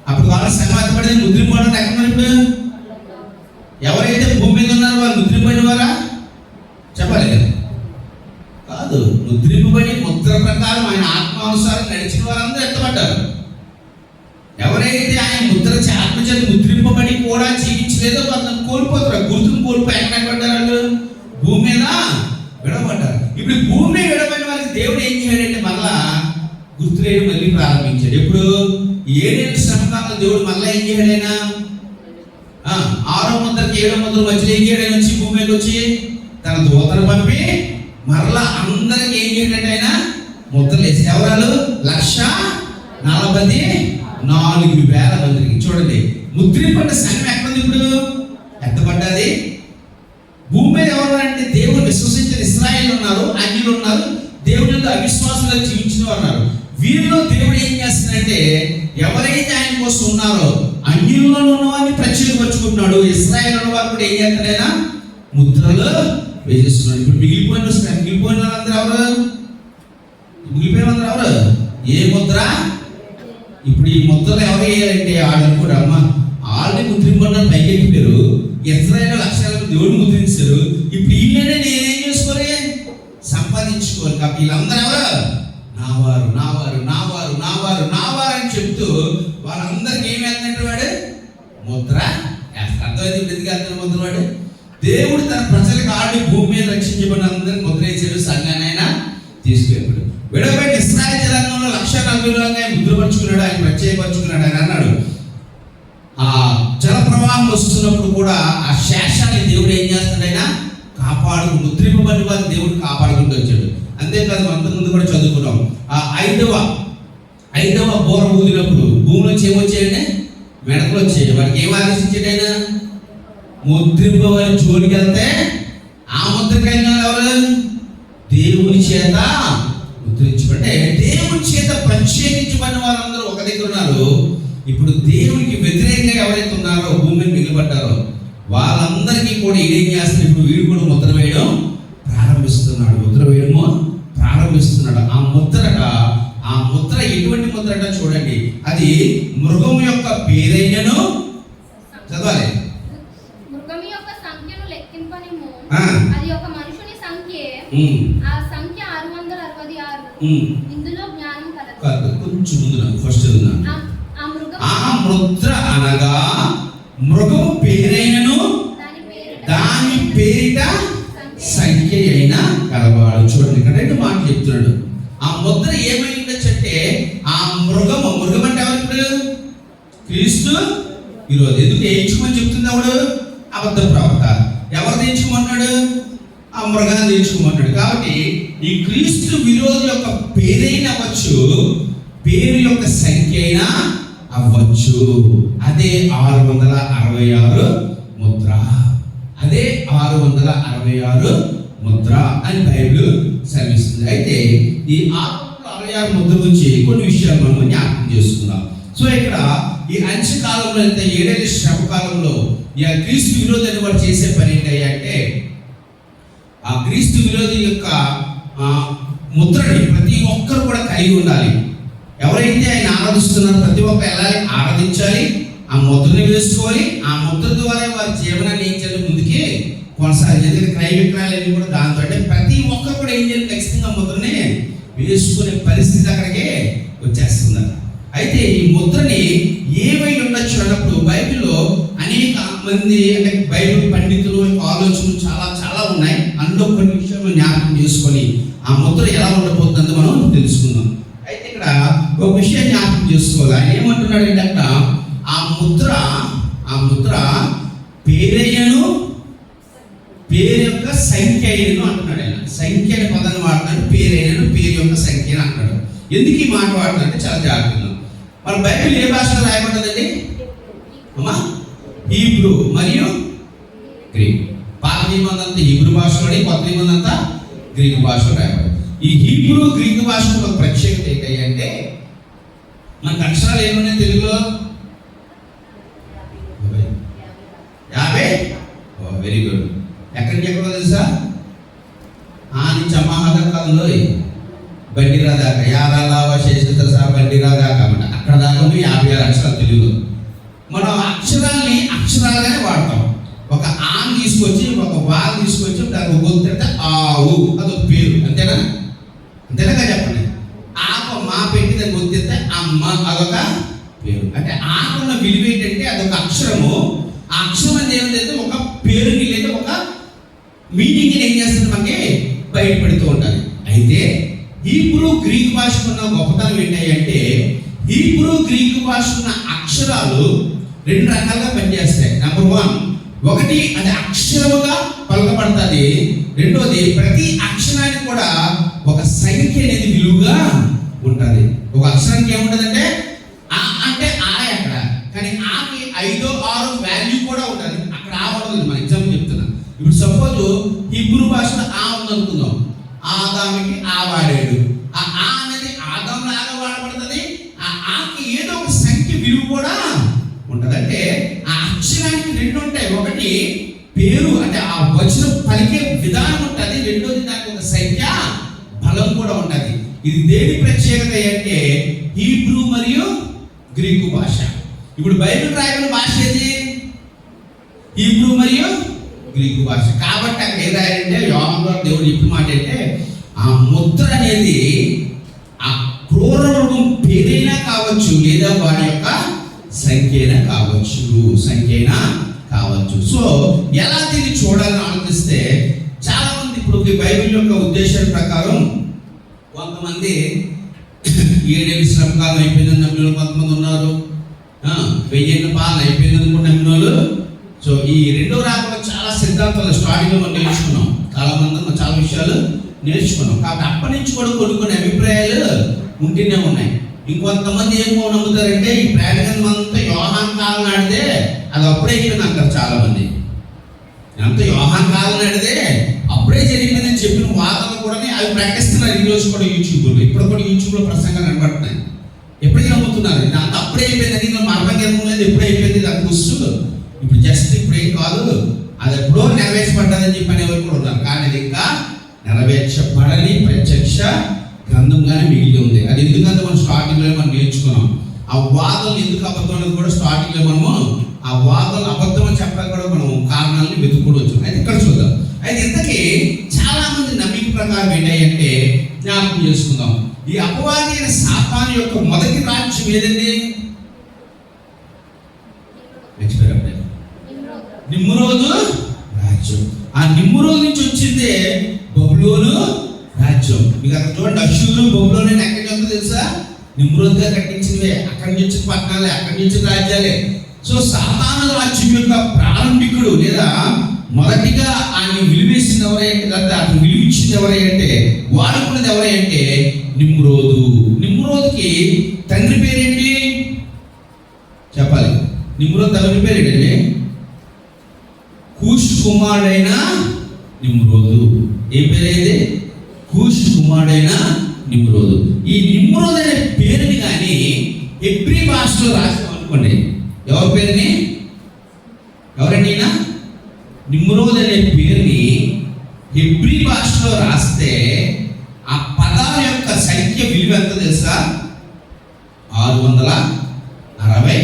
S1: అప్పుడు వాళ్ళ సంఘం ఎత్తబడి ముద్రింపబడి ఎక్కడున్నారు? ఇప్పుడు ఎవరైతే భూమి మీద ఉన్నారో వాళ్ళు ముద్రింపబడిన వారా? చెప్పాలి కదా? కాదు. ముద్రింపబడి ముద్ర ప్రకారం ఆయన ఆత్మానుసారం నడిచిన వారందరూ ఎత్తబడ్డారు. ఎవరైతే ఆయన ముద్ర ఆత్మచేత ముద్రింపబడి కూడా జీవించలేదో వాళ్ళని కోల్పోతారు. గుర్తును కోల్పోయి ఎక్కడ పడ్డారు? భూమి మీద విడబడ్డారు. ఇప్పుడు భూమి మీద విడబడిన వాళ్ళకి దేవుడు ఏం చేయాడంటే మళ్ళా గుర్తులేని మళ్ళీ ప్రారంభించాడు. ఎప్పుడు? 7 శ్రమకాలంలో దేవుడు మళ్ళీ ఏం చేయడైనా 6వ ముద్రకి 7వ ముద్ర మధ్యలో ఏం చేయడం? వచ్చి భూమి మీద వచ్చి తన దూతను పంపి మరలా అందరికి ఏం చేయడంటే ఆయన ముద్రలు వేసి. ఎవరాలు? 1,44,000 మందికి. చూడండి, ముద్రింపడ్డ సంఘం ఎక్కడుంది? ఇప్పుడు ఎత్తబడ్డది భూమి మీద. ఎవరు అంటే దేవుడు విశ్వసించిన ఇశ్రాయేలు ఉన్నారు, అన్యులు ఉన్నారు, దేవుడితో అవిశ్వాసంగా జీవించిన వారు ఉన్నారు. వీరిలో దేవుడు ఏం చేస్తున్నాడంటే ఎవరైతే ఆయన కోసం ఉన్నారో అన్యుల్లో ఉన్నవారిని ప్రత్యేకపరుచుకుంటున్నాడు. ఇశ్రాయేలు ఉన్న వారు కూడా ఏం చేస్తాడైనా ముద్రలు వేసేస్తున్నాడు. ఇప్పుడు మిగిలిపోయిన వాళ్ళందరూ ఎవరు? మిగిలిపోయిన వాళ్ళందరూ ఎవరు? ఏ ముద్ర? ఇప్పుడు ఈ ముద్రలు ఎవరు వేయాలంటే వాళ్ళని కూడా అమ్మ ఆల్రెడీ ముద్రింపడానికి పైకెక్కిపోయారు. ఇశ్రాయేలు లక్షణాలకు దేవుడు ముద్రించారు. ఇప్పుడు వీళ్ళనే నేనేం చేసుకోవాలి? సంపాదించుకోవాలి. కాబట్టి వీళ్ళందరూ ఎవరు? నావారు, నావారు, నావారు, నావారు, నావారు అని చెప్తూ వాళ్ళందరికీ ఏమి వెళ్తున్నట్టు వాడు? ముద్ర అర్థమైంది. ఎందుకు వెళ్తున్న ముద్ర? వాడు దేవుడు తన ప్రజలకు ఆడి భూమి మీద రక్షించబడిన అందరినీ ముద్ర వేసాడు. సంఘాన్ని ఆయన తీసుకెళ్ళాడు. విడబెట్టి ఇశ్రాయేలు జనాంగంలో 1,40,000 ముద్రపరుచుకున్నాడు. ఆయన ప్రత్యేకపరుచుకున్నాడు. ఆయన అన్నాడు, ఆ జల ప్రవాహం వస్తున్నప్పుడు కూడా ఆ శేషాన్ని దేవుడు ఏం చేస్తాడు? ఆయన ముద్రింపబడిన వారిని దేవుడు కాపాడుకుంటూ వచ్చాడు. అంతేకాదు అంతకుముందు కూడా చదువుకున్నాం. ఆ ఐదవ బోర ఊదినప్పుడు భూమిలోంచి ఏమొచ్చాయండి? మెడకలు వచ్చాయి. వాడికి ఏం ఆదేశించాడు ఆయన? ముద్రింపబడి జోలికి వెళ్తే ఆ ముద్రకైనా ఎవరు? దేవుని చేత ముద్రించబట్టే దేవుని చేత ప్రత్యేకించబడిన వారందరూ ఒక దగ్గర ఉన్నారు. ఇప్పుడు దేవునికి వ్యతిరేకంగా ఎవరైతే ఉన్నారో భూమి మీద మిగిలిపడ్డారో వాళ్ళందరికీ కూడా ఏం చేస్తారు? ఇప్పుడు వీడు కూడా ముద్ర వేయడం ప్రారంభిస్తున్నాడు. ఆ ముద్ర ఎటువంటి ముద్రట చూడండి. అది మృగం యొక్క పేరైనను చదవాలి.
S2: మృగం యొక్క సంఖ్యను లెక్కింపనిము. అది ఒక మనుషుని సంఖ్యే. ఆ సంఖ్య 666. ఇందులో జ్ఞానం కలదు.
S1: కొంచెం ముందు ఫస్ట్ ఆ ముద్ర అనగా మృగం పేరైనను దాని పేరిట సంఖ్య అయినా కలవాడు. చూడండి, ఇక్కడ 2 మాటలు చెప్తున్నాడు. ఆ ముద్ర ఏమైందంటే ఆ మృగం అంటే ఎవరు? ఇప్పుడు క్రీస్తు విరోధి. ఎందుకు వేయించుకోమని చెప్తుంది ఎవడు? అబద్ధ ప్రవక్త. ఎవరు తెచ్చుకోమన్నాడు? ఆ మృగాన్ని తెచ్చుకోమన్నాడు. కాబట్టి ఈ క్రీస్తు విరోధి యొక్క పేరైనా అవ్వచ్చు, పేరు యొక్క సంఖ్య అయినా అవ్వచ్చు. అదే 666 ముద్ర. అదే 666 ముద్ర అని బైబిల్ సెలవిస్తుంది. అయితే ఈ 666 ముద్ర గురించి కొన్ని విషయాలు మనం జ్ఞాపకం చేసుకుందాం. సో ఇక్కడ ఈ అంత్యకాలంలో అయితే 7 ఏళ్ల శ్రమ కాలంలో ఈ క్రీస్తు విరోధి అని వాడు చేసే పని ఏంటంటే ఆ క్రీస్తు విరోధి యొక్క ముద్రని ప్రతి ఒక్కరు కూడా కలిగి ఉండాలి. ఎవరైతే ఆయన ఆరాధిస్తున్నారో ప్రతి ఒక్కరు ఎలా ఆరాధించాలి, ఆ ముద్రని వేసుకోవాలి. ఆ ముద్ర ద్వారా వారి జీవనాన్ని ఏం చేయాలి? ముందుకి కొనసాగించాలి. క్రయ విక్రయాలన్నీ కూడా దాంతో అంటే ప్రతి ఒక్కరు కూడా ఏం చేయాలి? ఖచ్చితంగా ముద్రని వేసుకునే పరిస్థితి అక్కడికి వచ్చేస్తున్నారు. అయితే ఈ ముద్రని ఏమై ఉండొచ్చు అన్నప్పుడు బైబిల్లో అనేక మంది అంటే బైబిల్ పండితులు ఆలోచనలు చాలా ఉన్నాయి. అందులో కొన్ని విషయాలు జ్ఞాపకం చేసుకొని ఆ ముద్ర ఎలా ఉండబోతుందో మనం తెలుసుకుందాం. అయితే ఇక్కడ ఒక విషయం జ్ఞాపకం చేసుకోవాలి. ఆయన ఏమంటున్నాడు అంటే ఆ ముద్ర పేరైనను పేరు యొక్క సంఖ్య అయినను అంటున్నాడు. ఆయన సంఖ్య అనే పదాన్ని వాడుతున్నాడు. పేరైనను పేరు యొక్క సంఖ్య అంటున్నాడు. ఎందుకు ఈ మాట వాడుతున్నాడంటే చాలా జాగ్రత్తగా మన బైబిల్ ఏ భాషలో రాయబడ్డదండి? అమ్మా, హీబ్రూ మరియు గ్రీక్. పాత నిబంధన అంతా హీబ్రూ భాషలోని, కొత్త నిబంధన అంతా గ్రీక్ భాషలో రాయబడింది. ఈ హీబ్రూ గ్రీక్ భాషలో ప్రత్యేకత ఏంటంటే మనకు అక్షరాలు ఏమున్నాయి తెలుగులో? 50. Very good. ఎక్కడికి ఎక్కడో తెలుసా? నుంచి అమ్మాహద కాలంలో బండిరా దాకా యారాలావ శేషిత బండిరా దాకా అన్నమాట. అక్కడ దాకా 56 అక్షరాలు తెలుగులో. మనం అక్షరాలుగానే వాడతాం. ఒక ఆన్ తీసుకొచ్చి ఒక వాల్ తీసుకొచ్చి దానికి గొంతెడితే ఆవు, అదొక పేరు. అంతేనా చెప్పండి. ఆకు మా పెట్టిన గొంతెడితే అమ్మ, అదొక పేరు. అంటే ఆకున్న విలువ ఏంటంటే అదొక అక్షరము. ఆ అక్షరం అనేది ఏమిటంటే ఒక పేరుని లేదా ఒక మీనింగ్ని ఏం చేస్తుంది మనకి బయటపడుతూ ఉంటుంది. అయితే హీబ్రూ గ్రీక్ భాషకు ఉన్న గొప్పతనం ఏంటంటే హీబ్రూ గ్రీక్ భాష ఉన్న అక్షరాలు 2 రకాలుగా పనిచేస్తాయి. నెంబర్ 1, ఒకటి అది అక్షరముగా పలకబడుతుంది. రెండోది ప్రతి అక్షరానికి కూడా ఒక సంఖ్య అనేది విలువగా ఉంటుంది. ఒక అక్షరానికి ఏముంటుందంటే ఆ అంటే ఆ అక్కడ, కానీ ఆకి 5, 6 వాల్యూ కూడా ఉంటుంది. అక్కడ ఆ ఉండదు. మన ఎగ్జాంపుల్ చెప్తున్నా. ఇప్పుడు సపోజ్ హీబ్రూ భాషలో ఆ ఉందనుకుందాం. ఆదాముకి ఆ వాడాడు. ఆ అనేది ఆదాం లాగా వాడబడుతుంది. ఆ ఆకి ఏదో ఒక సంఖ్య విలువ కూడా ఉంటుంది. అంటే ఆ అక్షరానికి 2 ఉంటాయి. ఒకటి పేరు అంటే ఆ వచనం పలికే విధానం ఉంటుంది. రెండోది దానికి ఒక సంఖ్య బలం కూడా ఉంటుంది. ఇది దేని ప్రత్యేకత అంటే హీబ్రూ మరియు గ్రీకు భాష. ఇప్పుడు బైబిల్ రాయబడిన భాష ఏది? హీబ్రూ మరియు గ్రీకు భాష. కాబట్టి అక్కడ ఏం రాయాలంటే యోహాను దేవుడు చెప్పిన మాట అంటే ఆ ముద్ర అనేది ఆ క్రూర మృగం పేరైనా కావచ్చు, లేదా వాడి యొక్క సంఖ్య అయినా కావచ్చు. సో ఎలా దీన్ని చూడాలని ఆలోచిస్తే చాలా మంది ఇప్పుడు బైబిల్ యొక్క ఉద్దేశం ప్రకారం కొంతమంది 7 ఏళ్ల శ్రమ కాలం అయిపోయిందని నమ్మిన వాళ్ళు కొంతమంది ఉన్నారు. 1000 ఏళ్ల పాలన అయిపోయిందని కూడా నమ్మిన వాళ్ళు. సో ఈ రెండో రాకలో చాలా చాలా సిద్ధాంతాలు స్టార్టింగ్లో మనం నేర్చుకున్నాం, చాలా మంది మనం చాలా విషయాలు నేర్చుకున్నాం. కాబట్టి అప్పటి నుంచి కూడా కొన్ని అభిప్రాయాలు ఉంటూనే ఉన్నాయి. ఇంకొంతమంది ఏమో నమ్ముతారంటే ఈ ప్రయాణం అంతా యోహాన్ కాలం నాడితే అది అప్పుడే అయిపోయింది అంటారు చాలా మంది. అంతా యోహాన్ కాలం నాడితే అప్పుడే జరిగిందని చెప్పిన వాదనలు కూడా అవి ప్రకటిస్తున్నారు ఈ రోజు కూడా యూట్యూబ్లో. ఇప్పుడు కూడా యూట్యూబ్లో ప్రసంగాలు కనబడుతున్నాయి. ఎప్పటికీ నమ్ముతున్నారు అంత అప్పుడే అయిపోయింది, ఇంకా మరణం లేదు, ఎప్పుడే అయిపోయింది దాని వస్తువులు ఇప్పుడు జస్ట్ ఇప్పుడేం కాదు, అది ఎప్పుడో నెరవేర్చబడ్డదని చెప్పని ఎవరు కూడా ఉన్నారు. కానీ అది ఇంకా నెరవేర్చబడని ప్రత్యక్ష గ్రంథంగానే మిగిలి ఉంది. అది ఎందుకంటే మనం స్టార్టింగ్లో మనం నేర్చుకున్నాం. ఆ వాదనలు ఎందుకు అబద్ధం అనేది కూడా స్టార్టింగ్లో మనము ఆ వాదనలు అబద్ధం అని చెప్పడానికి కూడా మనం కారణాలను వెతుక్కోవచ్చు. అయితే ఇక్కడ చూద్దాం. అయితే ఇంతకీ చాలా మంది నమ్మిక ప్రకారం ఏంటంటే జ్ఞాపకం చేసుకుందాం, ఈ అపవాది అయిన సాతాను యొక్క మొదటి రాజ్యం ఏదండి? నిమ్రోదు రాజ్యం. ఆ నిమ్రోదు నుంచి వచ్చిందే బబులోను రాజ్యం. మీకు అక్కడ చూడండి, అష్షూరు బబులోను ఎక్కడికి ఉందో తెలుసా? నిమ్రోద్గా కట్టించినవే, అక్కడి నుంచి వచ్చిన పట్టణాలే, అక్కడి నుంచి రాజ్యాలే. సో సాతాను రాజ్యం యొక్క ప్రారంభికుడు లేదా మొదటిగా ఆయన విలువేసింది ఎవరంటే, అతను విలువించింది ఎవరంటే, వాడుకున్నది ఎవరంటే నిమ్రోదు. నిమ్రోదుకి తండ్రి పేరేంటి చెప్పాలి? నిమ్రోదు తండ్రి పేరేంటండి? కూష్ కుమారుడైన నిమ్రోదు. ఏ పేరైంది? కూష్ కుమారుడైన నిమ్రోదు. ఈ నిమ్రోదు అనే పేరుని కానీ హెబ్రీ భాషలో రాసాం అనుకోండి, ఎవరి పేరుని? ఎవరండి? నిమ్రోదు అనే పేరుని హెబ్రీ భాషలో రాస్తే ఆ పదాల యొక్క సంఖ్య విలువ ఎంత తెలుసా? 666.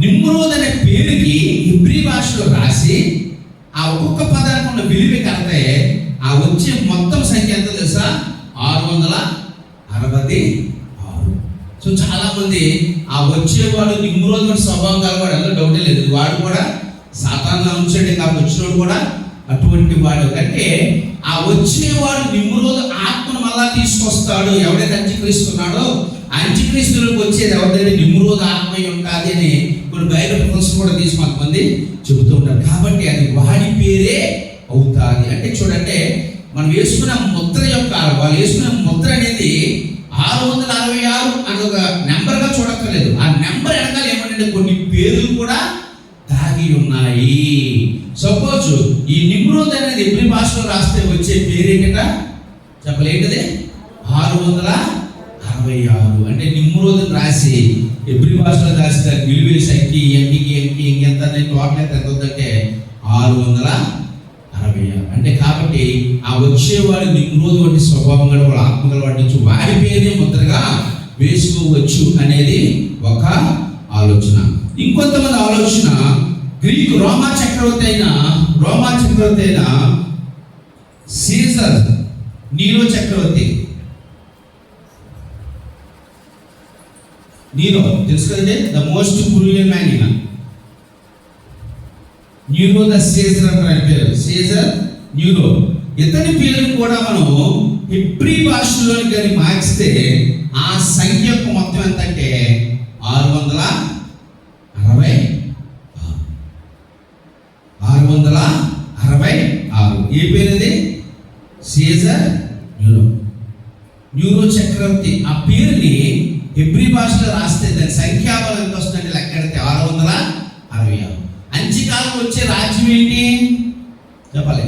S1: నిమ్రోదు అనే పేరుకి హెబ్రీ భాషలో రాసి ఆ ఒక్కొక్క పదానికి ఉన్న విలువ కడితే ఆ వచ్చే మొత్తం సంఖ్య ఎంత తెలుసా? 666. సో చాలా మంది ఆ వచ్చేవాడు నిమ్రోదు స్వభావం కలవాడు, అందులో డౌటే లేదు. వాడు కూడా సాతానుగా ఉంచాడు, కాబట్టి వచ్చినోడు కూడా అటువంటి వాడు. అంటే ఆ వచ్చేవాడు నిమ్రోదు ఆత్మను మళ్ళా తీసుకొస్తాడు. ఎవడైతే అంత్యక్రీస్తున్నాడో అంత్యక్రీస్తులకు వచ్చేది ఎవరిదైతే నిమ్రోదు ఆత్మ ఉంటుంది అని కొన్ని బైబిల్ ప్రొఫెసర్స్ కూడా తీసి కొంతమంది చెబుతూ ఉంటారు. కాబట్టి అది వాడి పేరే అవుతుంది. అంటే చూడంటే మనం వేసుకున్న ముద్ర యొక్క, వాళ్ళు వేసుకున్న ముద్ర అనేది 666 అని ఒక నెంబర్గా చూడక్కర్లేదు. ఆ నెంబర్ వెనకాల ఏమంటే కొన్ని పేర్లు కూడా దాగి ఉన్నాయి. సపోజ్ ఈ నిమ్రోద్ అనేది ఎబ్రీ భాషలో రాస్తే వచ్చే పేరేంట చెప్పలేంటిది? 666. అంటే నిమ్రోద్ రాసి ఎబ్రీ భాషలో రాసిన విలువ సంఖ్య ఎంత టోటల్ ఎంత అవుతుందంటే 666. అంటే కాబట్టి ఆ వచ్చేవాడు నిమ్రోద్ వంటి స్వభావం గల వాళ్ళ ఆత్మగల వాడి నుంచి వారి పేరుని ముద్రగా వేసుకోవచ్చు అనేది ఒక ఆలోచన. ఇంకొంతమంది ఆలోచన గ్రీకు రోమా చక్రవర్తి అయిన సీజర్, నీరో చక్రవర్తి. నీరో తెలుసు కదండి, ద మోస్ట్ బ్రూలియన్ మ్యాన్. ఈయన న్యూరో ద సీజర్ అంటారు పేరు, సీజర్ న్యూరో. ఇతని పేరు కూడా మనం హెబ్రీ భాషలోని కానీ మార్చితే ఆ సంఖ్య మొత్తం ఎంత అంటే 666. ఏ పేరుది? సీజర్ న్యూరో చక్రవర్తి. ఆ పేరుని హెబ్రీ భాషలో రాస్తే దాని సంఖ్యాబలం ఎంత వస్తుందంటే లెక్కెడితే 666. అంత్యకాలం వచ్చే రాజ్యం ఏంటి చెప్పాలి?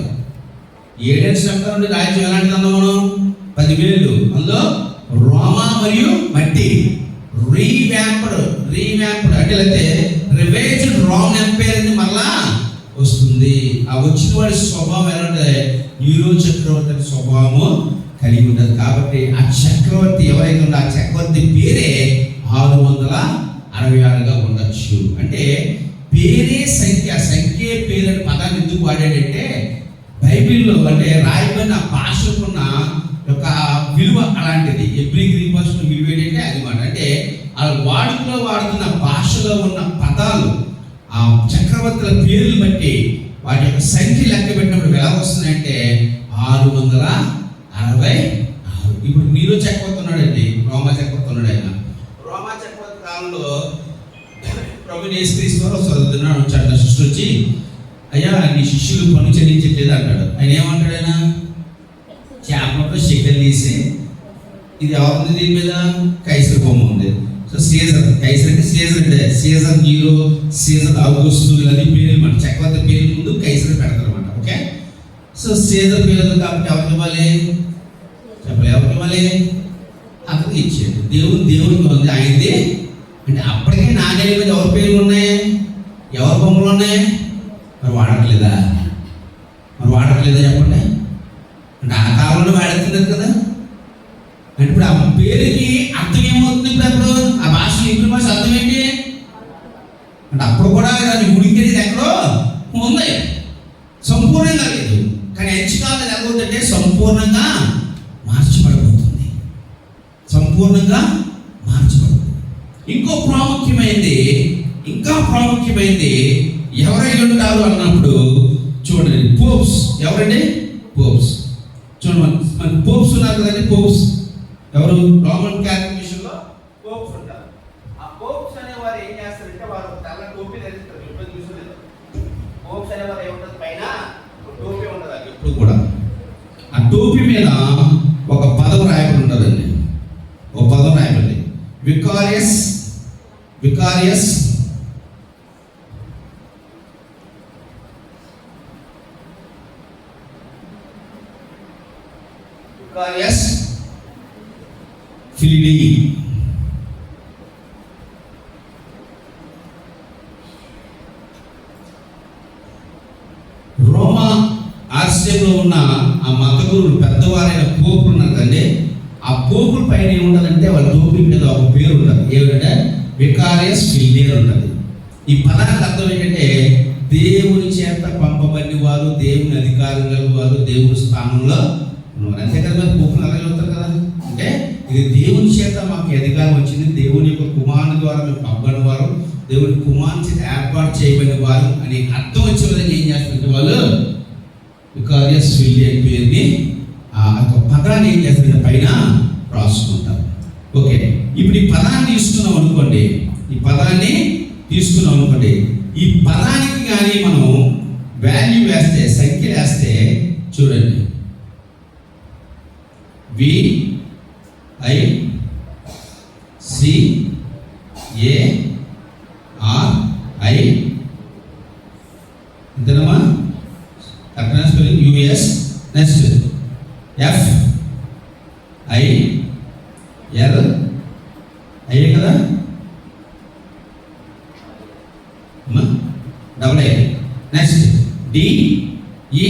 S1: 7 సంవత్సరాల నుండి రాజ్యం ఎలాంటిది అన్నాం మనం? 10,000. అందులో రోమా మరియు మట్టి రీవ్యాంప్డ్ అంటే లేకపోతే రివైజ్డ్ రోమన్ ఎంపైర్ అని మళ్ళా వస్తుంది. ఆ వచ్చిన వాడి స్వభావం ఎలా ఉంటుంది? న్యూరో చక్రవర్తి స్వభావము కలిగి ఉంటుంది. కాబట్టి ఆ చక్రవర్తి ఎవరైతే ఉందో ఆ చక్రవర్తి పేరే 666గా ఉండొచ్చు. అంటే పేరే సంఖ్య పేరు అనే పదాన్ని ఎందుకు వాడాడంటే బైబిల్లో అంటే రాయబడిన భాషకున్న యొక్క విలువ అలాంటిది. ఎబ్రీ గ్రీక్ భాషలో విలువ ఏంటంటే అది మాట. అంటే ఆ వాడుకలో వాడుతున్న భాషలో ఉన్న పదాలు ఆ చక్రవర్తుల పేర్లు బట్టి వాటి యొక్క సంఖ్య లెక్క పెట్టినప్పుడు ఎలా వస్తున్నాయంటే 666. ఇప్పుడు నీరో చక్రవర్తి ఉన్నాడండి, రోమా చక్రవర్తి ఉన్నాడు. ఆయన రోమా చక్రవర్తి కాలంలో ప్రభు యేసుక్రీస్తు వారు చదువుతున్నాడు వచ్చాడు. సిస్టర్ వచ్చి, అయ్యా నీ శిష్యులు పన్ను చెల్లించట్లేదు అంటాడు. ఆయన ఏమంటాడు? ఆయన చేపలతో శిఖలు తీసి, ఇది ఎవరుంది దీని మీద? కైసర్ బొమ్మ ఉంది. సో సీజర్, కైసర్ అంటే సీజర్ అంటే సీజర్ నీరో, సీజర్ ఆగస్టు, ఇలాంటి పేర్లు మన చక్రవర్తి పేరు ముందు కైసర్ పెడతారు అనమాట. ఓకే, సో సీజర్ పేరు కాబట్టి ఎవరికి ఇవ్వాలి? చెప్పలే, ఎవరికి ఇవ్వాలి? అతనికి ఇచ్చేది. దేవుడికి ఉంది, ఆయనది. అంటే అప్పటికే నాగేళ్ళ మీద ఎవరి పేర్లు ఉన్నాయి? ఎవరి బొమ్మలు ఉన్నాయి? మరి వాడట్లేదా? చెప్పండి. అంటే ఆ కాలంలో వాడుతున్నారు కదా. అంటే ఇప్పుడు ఆ పేరుకి అర్థం ఏమవుతుంది? ఇప్పుడు ఆ భాష, ఇంగ్లీష్ భాష అర్థం ఏంటి అంటే అప్పుడు కూడా దాన్ని ఉడికేది ఎక్కడో ఉంది, సంపూర్ణంగా లేదు. కానీ ఎంచుకాలం ఎలాగవుతుందంటే సంపూర్ణంగా మార్చబడిపోతుంది. ఇంకా ప్రాముఖ్యమైనది ఎవరై ఉంటారు అన్నప్పుడు చూడండి, పోప్స్. ఎవరండి? పోప్స్. చూడండి, మన పోప్స్ ఉన్నారు కదండి. పోప్స్ ఎవరు? రోమన్ క్యాథలిక్ మిషన్లో పోప్స్ ఉంటారు. ఆ పోప్స్ అనేవారు ఏం చేస్తారంటే వారు తెల్ల టోపీ ధరిస్తారు. ఎప్పుడు చూసలేదు. పోప్స్ అనేవారు ఏముంటుంది? పైన టోపీ ఉంటుంది ఎప్పుడు కూడా. ఆ టోపీ మీద ఒక పదం రాయబడి ఉంటుందండి. ఒక పదం రాయబడి, వికారియస్ ఫిలిడి. రోమా ఆశ్రయంలో ఉన్న ఆ మత గురువులు పెద్దవారైన పోపులు ఉన్నారండి. ఆ పోపుల పైన ఏముంటుందంటే వాళ్ళ టోపీ మీద ఒక పేరు ఉంటుంది. ఏమిటంటే వికారియస్ ఫిలిడి ఉంటుంది. ఈ పదానికి అర్థం ఏంటంటే దేవుని చేత పంపబడిన వారు, దేవుని అధికారం గల వారు, దేవుని స్థానంలో ఉన్నారు. అంతే కదా, మరి పోపులు అలాగే అవుతారు కదా. అంటే ఇది దేవుని చేత మాకు అధికారం వచ్చింది, దేవుని యొక్క కుమారుని ద్వారా మేము పంపబడిన వారు, దేవుని కుమారుని చేత ఏర్పాటు చేయబడిన వారు అని అర్థం వచ్చే విధంగా ఏం చేస్తుంటే వాళ్ళు వికారియస్ ఫిలిడి అనే పేరుని, ఆ యొక్క పదాన్ని ఏం చేస్తారు? పైన రాసుకుంటారు. ఓకే, ఇప్పుడు ఈ పదాన్ని తీసుకున్నాం అనుకోండి. ఈ పదానికి కానీ మనం వాల్యూ వేస్తే, సంఖ్య వేస్తే చూడండి, VICARI ఇంతేనమ్మా? అక్కడ స్పెల్లింగ్ US. నెక్స్ట్ FIL అయ్యే కదా, double I. Next DEI.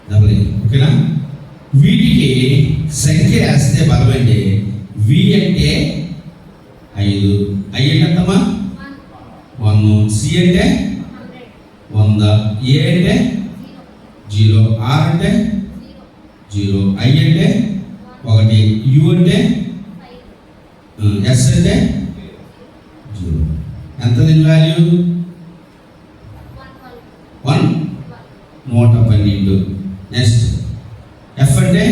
S1: Double I. ఓకేనా? వీటికి సంఖ్య వేస్తే బలమండి. V అంటే 5, I అంటే ఎంతమ్మా? 1, C అంటే 100, A అంటే 0, R అంటే 0, I అంటే 1, U అంటే S అంటే 0. ఎంత దీని వాల్యూ? 112. నెక్స్ట్ F అంటే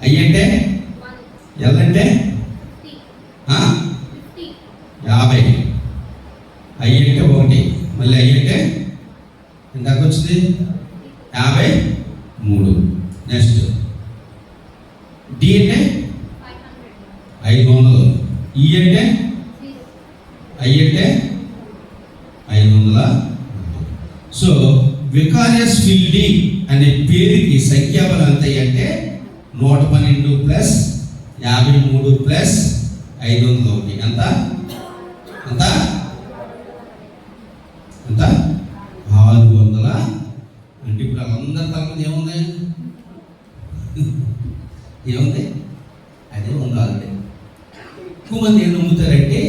S1: I అంటే L అంటే 50, I అంటే 1, మళ్ళీ I అంటే ఎంతకు వచ్చింది? 53. నెక్స్ట్ D అంటే 500, E అంటే I అంటే 500. సో వికారియస్ ఫిలిడి అనే పేరుకి సంఖ్యాబలం ఎంత అంటే 112 ప్లస్ 53 ప్లస్ 501. ఎంత? 600. అంటే ఇప్పుడు వాళ్ళందరి తరపున ఏముంది? అదే ఉంది. ఆల్రెడీ ఎక్కువ మంది ఏం నమ్ముతారంటే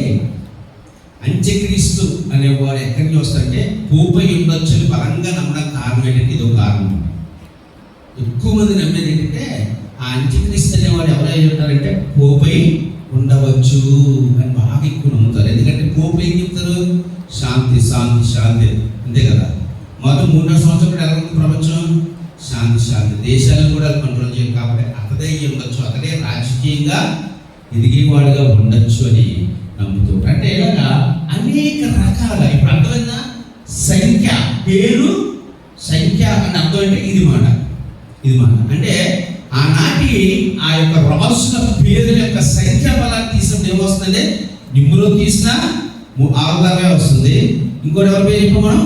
S1: అంత్యక్రీస్తు అనేవాడు ఎక్కడి నుంచి వస్తారంటే పోపై ఉండొచ్చు బలంగా నమ్మడానికి కారణం ఏంటంటే ఇది ఒక కారణం. ఎక్కువ మంది నమ్మేది ఏంటంటే ఆ అంత్యక్రీస్తు అనేవాడు ఎవరై ఉంటారంటే పోపై ఉండవచ్చు అని బాగా ఎక్కువ నమ్ముతారు. ఎందుకంటే పోపులు ఏం చెప్తారు? శాంతి. అంతే కదా. మొదటి 300 సంవత్సరాలు ఎలా ఉంది ప్రపంచం? శాంతి దేశాలను కూడా కంట్రోల్ చేయడం కాబట్టి అతడే ఉండొచ్చు, అతడే రాజకీయంగా ఎదిగేవాడుగా ఉండొచ్చు అని నమ్ముతూ. అంటే ఇలాగా అనేక రకాల, ఇప్పుడు అర్థమైందా, సంఖ్య, పేరు సంఖ్య అని అర్థం అంటే ఇది మాట అంటే ఆనాటి ఆ యొక్క రాసుల పేరు యొక్క సంఖ్యా బలాన్ని తీసినప్పుడు ఏమొస్తుంది, నిమ్ములో తీసినా 660 వస్తుంది. ఇంకోటి ఎవరి పేరు ఇప్పుడు మనం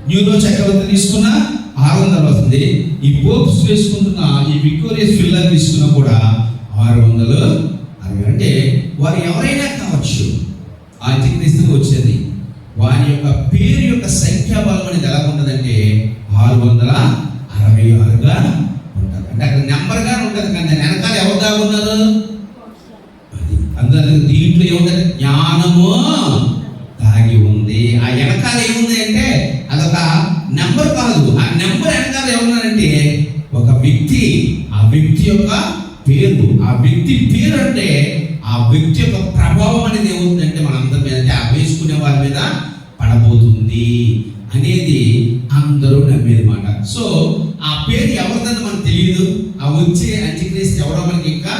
S1: న్యూరో చక్రవర్తి తీసుకున్నా 600 వస్తుంది. ఈ పోప్స్ వేసుకుంటున్న ఈ విక్టోరియస్ ఫిల్లర్ తీసుకున్నా కూడా 600. అంటే వారు ఎవరైనా కావచ్చు, అంత్యక్రీస్తుకు వచ్చేది వారి యొక్క పేరు యొక్క సంఖ్యాబలం అనేది ఎలా ఉంటుందంటే 666గా ఉంటుంది. అంటే అక్కడ నెంబర్గా ఉంటుంది, కానీ దాని వెనకాల ఎవరు దాకా ఉన్నారు, అది అందరూ దీంట్లో ఏముందంటే జ్ఞానము దాగి ఉంది. ఆ వెనకాల ఏముంది అంటే అదొక నెంబర్ కాదు, ఆ నెంబర్ వెనకాల ఏమున్నారంటే ఒక వ్యక్తి, ఆ వ్యక్తి యొక్క పేరు, ఆ వ్యక్తి పేరు అంటే ఆ వ్యక్తి యొక్క ప్రభావం అనేది ఏమవుతుందంటే మనందరి మీద, అంటే ఆ వేసుకునే వారి మీద పడబోతుంది అనేది అందరూ నమ్మేది మాట. సో ఆ పేరు ఎవరిదని మనకు తెలియదు, ఆ వచ్చే అంత్యక్రీస్తు ఎవరో మనకి ఇంకా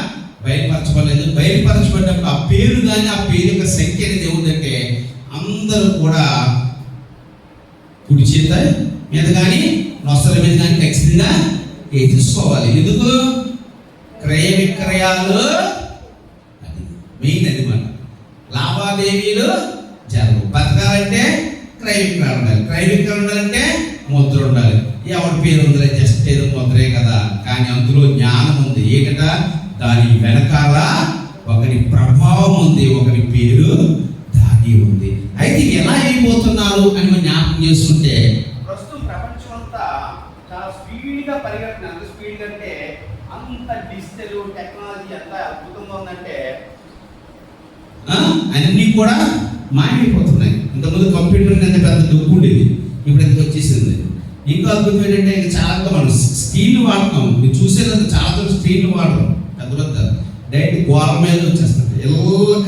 S1: బయలుపరచబడలేదు. బయలుపరచబడినప్పుడు ఆ పేరు కానీ ఆ పేరు యొక్క సంఖ్య అనేది ఏముందంటే అందరూ కూడా కుడి చేత మీద కానీ నొసల మీద కానీ ఖచ్చితంగా తీసుకోవాలి. ఎందుకు, క్రయ విక్రయాలు అది మెయిన్, అది మన లావాదేవీలు జరగవు. బతకాలంటే క్రయ విక్రయాలు ఉండాలి, క్రయ విక్రయాలు ఉండాలంటే ముద్ర ఉండాలి. ఎవరి పేరు ఉందిలే, జస్ట్ ఏదో ముద్రే కదా, కానీ అందులో జ్ఞానం ఉంది. ఏంటట, దాని వెనకాల ఒకరి ప్రభావం ఉంది, ఒకరి పేరు దాగి ఉంది. అయితే ఎలా అయిపోతున్నారు అని మనం జ్ఞాపకం చేసుకుంటే, ప్రస్తుతం ప్రపంచం అంతా చాలా స్పీడ్గా పరిగెడుతుంది. అంత స్పీడ్ అంటే అంత డిజిటల్ టెక్నాలజీ ఎంత అద్భుతంగా ఉందంటే అన్నీ కూడా మాయమైపోతున్నాయి. ఇంతకుముందు కంప్యూటర్ ఎంత పెద్ద డబ్బు ఉండేది, ఇప్పుడు ఎంత వచ్చేసింది. ఇంకా అద్భుతం ఏంటంటే చాలా మనం స్క్రీన్ వాడతాం, మీరు చూసేది చాలా స్క్రీన్ వాడతాం, పెద్ద పెద్ద డైరెక్ట్ గోడ మీద వచ్చేస్తుంది, ಎಲ್ಲ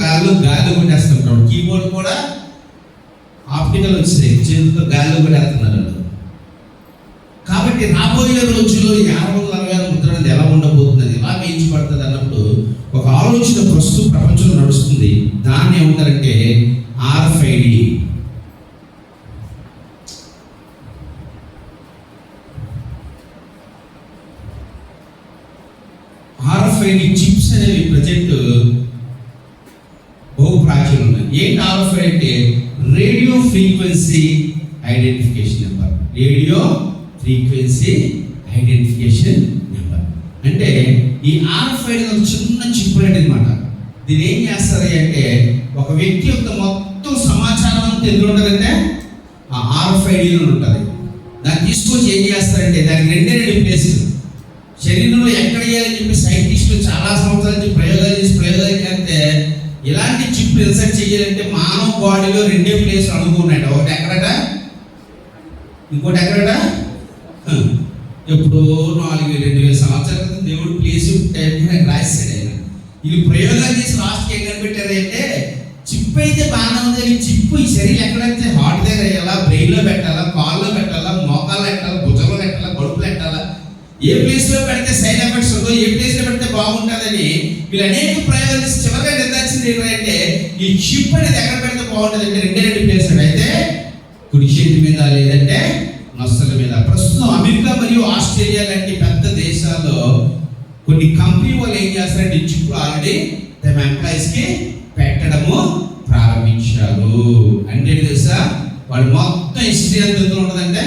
S1: కాళ్ళు గాలి కొట్టేస్తుంటాం. కీబోర్డ్ కూడా ఆప్టికల్ వచ్చేది, చేతులతో గాలిలో కొట్టేస్తున్నారు. కాబట్టి రాబోయే రోజుల్లో 666 ముద్ర అనేది ఎలా ఉండబోతున్నది, ఎలా వేయించబడుతుంది అన్నప్పుడు ఒక ఆలోచన ప్రస్తుతం ప్రపంచంలో నడుస్తుంది. దాన్ని ఏమంటారంటే RFID. RFID చిప్స్ అనేవి ప్రజెంట్ బహు ప్రాచుర్యం ఉన్నాయి. ఏంటి RFID అంటే radio frequency identification number. Radio frequency identification number అంటే ఈ RFID ఒక చిన్న చిప్ అనేది అనమాట. దీన్ని ఏం చేస్తారు అంటే ఒక వ్యక్తి యొక్క మొత్తం సమాచారం అంతా ఎందులో ఉంటుందంటే ఆ RFIDలో ఉంటుంది. దాన్ని తీసుకొచ్చి ఏం చేస్తారంటే దానికి రెండే ప్లేసులు శరీరంలో ఎక్కడ వేయాలని చెప్పి సైంటిస్టులు చాలా సంవత్సరాల నుంచి ప్రయోగాలు చేస్తే ఇలాంటి చిప్ రీసెర్చ్ చేయాలంటే మానవ బాడీలో రెండే ప్లేసులు అనుకున్నాడు. ఒకటి ఎక్కడట, ఇంకోటి ఎక్కడట. ఎప్పుడో 4,000-2,000 సంవత్సరాల క్రితం దేవుడు ప్లేస్ రాశాడు ఆయన. వీళ్ళు ప్రయోగాలు చేసి లాస్ట్కి ఏం కనిపెట్టారంటే చిప్ అయితే బాగానే ఉంది, చిప్ ఈ శరీరం ఎక్కడైతే హార్ట్ దగ్గర వేయాలా, బ్రెయిన్లో పెట్టాలా, కాల్లో పెట్టాలా, మోకాల్లో పెట్టాలా, భుజంలో పెట్టాలా, కడుపులో పెట్టాలా, ఏ ప్లేస్లో పెడితే సైడ్ ఎఫెక్ట్స్ ఉందో, ఏ ప్లేస్లో పెడితే బాగుంటుందని వీళ్ళు అనేక ప్రయోగాలు చేసి చివరిగా నిర్ధారించింది ఏంటంటే ఈ చిప్ అనేది ఎక్కడ పెడితే బాగుంటుంది అంటే రెండే ప్లేస్ అయితే కుడి చేతి మీద, లేదంటే నొసల మీద. ప్రస్తుతం అమెరికా మరియు ఆస్ట్రేలియా లాంటి పెద్ద దేశాల్లో కొన్ని కంపెనీ వాళ్ళు ఏం చేస్తారంటే ఈ చిప్ ఆల్రెడీ తమ ఎంప్లాయీస్కి పెట్టడము ప్రారంభించారు. అంటే తెలుసా, వాళ్ళు మొత్తం హిస్టరీ అంత ఎందులో ఉంటుందంటే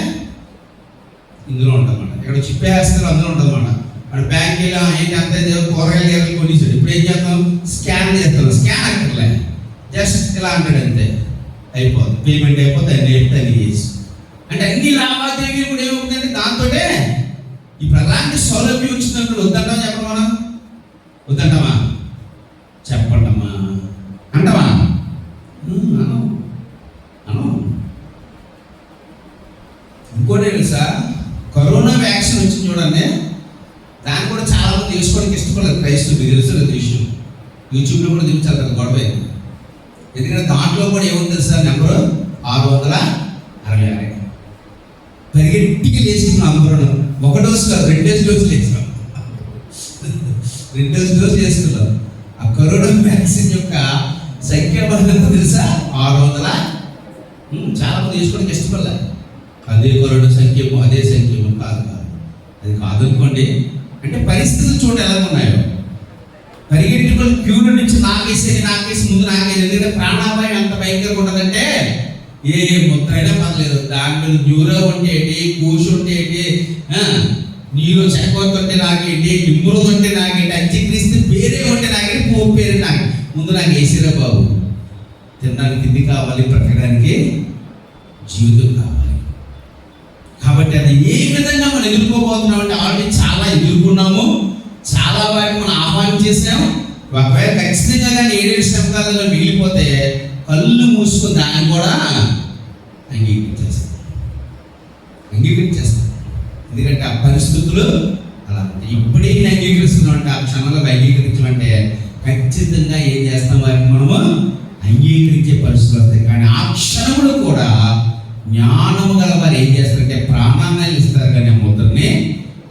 S1: ఇందులో ఉంటుందన్నమాట. ఇక్కడ చిప్ వేస్తారు అందులో ఉంటుందన్నమాట. వాడు బ్యాంక్ వెళ్ళా ఏంటి అంతే కూరగాయలు కొనిస్తాడు. ఇప్పుడు ఏం చేస్తాం, స్కాన్ చేస్తాం. స్కాన్ అక్కర్లే, జస్ట్ ఇలా అంటాడు అంతే, అయిపోతుంది, పేమెంట్ అయిపోతుంది. అన్ని చెప్తే అన్ని చేసి అంటే అన్ని లావాదేవీలు కూడా ఏమవుతుందంటే దాంతో ఇప్పుడు అలాంటి సౌలభ్యం వచ్చిందంటే వద్దంటాం. చెప్పండి, మనం వద్దంటామా, చెప్పండి అమ్మా అంటావా, ఇంకోటి తెలుసా, కరోనా వ్యాక్సిన్ వచ్చింది చూడండి, దాన్ని కూడా చాలా మంది తీసుకోవడానికి ఇష్టపడలేదు క్రైస్తవులు. మీకు తెలుసు విషయం, యూట్యూబ్లో కూడా చూపించాలి కదా గొడవ. ఎందుకంటే దాంట్లో కూడా ఏముంది తెలుసా, నెంబరు 666. పరిగెట్టికి లేచుకున్న అందరూ ఒక డోసు కాదు, 2 డోసులు వేసాం. 2 డోసులు వేసుకున్నాం. ఆ కరోనా వ్యాక్సిన్ యొక్క సంఖ్యాబలం ఎంత తెలుసా? 600. చాలా మంది వేసుకోవడానికి ఇష్టపడలే. అదే కరోనా సంఖ్యము, అదే సంఖ్యము కాదు. అది కాదనుకోండి. అంటే పరిస్థితులు చూడ ఎలా ఉన్నాయో, పరిగెట్టుకొని క్యూల నుంచి నాకేసి ముందు నాకేసి. ఎందుకంటే ప్రాణాపాయం ఎంత భయంకరంగా ఉంటుందంటే ఏ ముద్రైనా పర్లేదు, దాని మీద న్యూరో ఉంటే ఏంటి, కూషు ఉంటే ఏంటి, నీలో చక్రవర్తి ఉంటే నాకేంటి, నిమ్మురది ఉంటే నాకేంటి, అంత్యక్రీస్తు పేరే ఉంటే నాకేంటి, పోపు పేరే నాకు. ముందు నాకు వేసిరా బాబు. తినడానికి తిండి కావాలి, బ్రతకడానికి జీవితం కావాలి. కాబట్టి అది ఏ విధంగా మనం ఎదుర్కోబోతున్నాం అంటే ఆల్రెడీ చాలా ఎదుర్కొన్నాము, చాలా వాటిని మనం ఆహ్వానం చేసాము. ఒకవేళ ఖచ్చితంగా కానీ 7 శతకాలలో మిగిలిపోతే కళ్ళు మూసుకుని దాన్ని కూడా అంగీకరించేస్తాం. ఎందుకంటే ఆ పరిస్థితులు అలా ఉంటాయి. ఇప్పుడే అంగీకరిస్తున్నాం అంటే ఆ క్షణంలో అంగీకరించమంటే ఖచ్చితంగా ఏం చేస్తాం, వాటిని మనము అంగీకరించే పరిస్థితులు వస్తాయి. కానీ ఆ క్షణంలో కూడా జ్ఞానము గల వారు ఏం చేస్తారంటే ప్రాణాన్ని ఇస్తారు, కానీ ఆ ముద్రని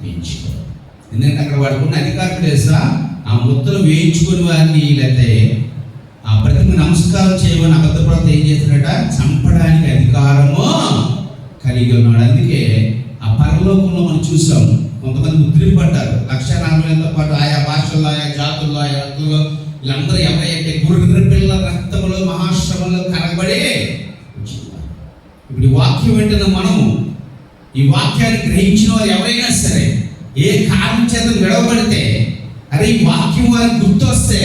S1: వేయించుకోరు. ఎందుకంటే అక్కడ వాడుకున్న అధికారం తెలుసా, ఆ ముద్రను వేయించుకుని వారిని లేకపోతే ఆ ప్రతిమ నమస్కారం చేయమని అబద్ధ ప్రవక్త ఏం చేస్తాడట, చంపడానికి అధికారము కలిగి ఉన్నాడు. అందుకే ఆ పరలోకంలో మనం చూసాం, కొంతమంది ముద్రింపడ్డారు 1,40,000తో పాటు ఆయా భాషల్లో, ఆయా జాతుల్లో, ఆయా రక్తుల్లో. వీళ్ళందరూ ఎవరైతే గుర్రె పిల్లల రక్తములో మహాశ్రమంలో కనబడే. ఇప్పుడు ఈ వాక్యం వింటున్న మనము, ఈ వాక్యాన్ని గ్రహించిన వారు ఎవరైనా సరే ఏ కారణం చేత విడవబడితే, అరే ఈ వాక్యం వారికి గుర్తొస్తే,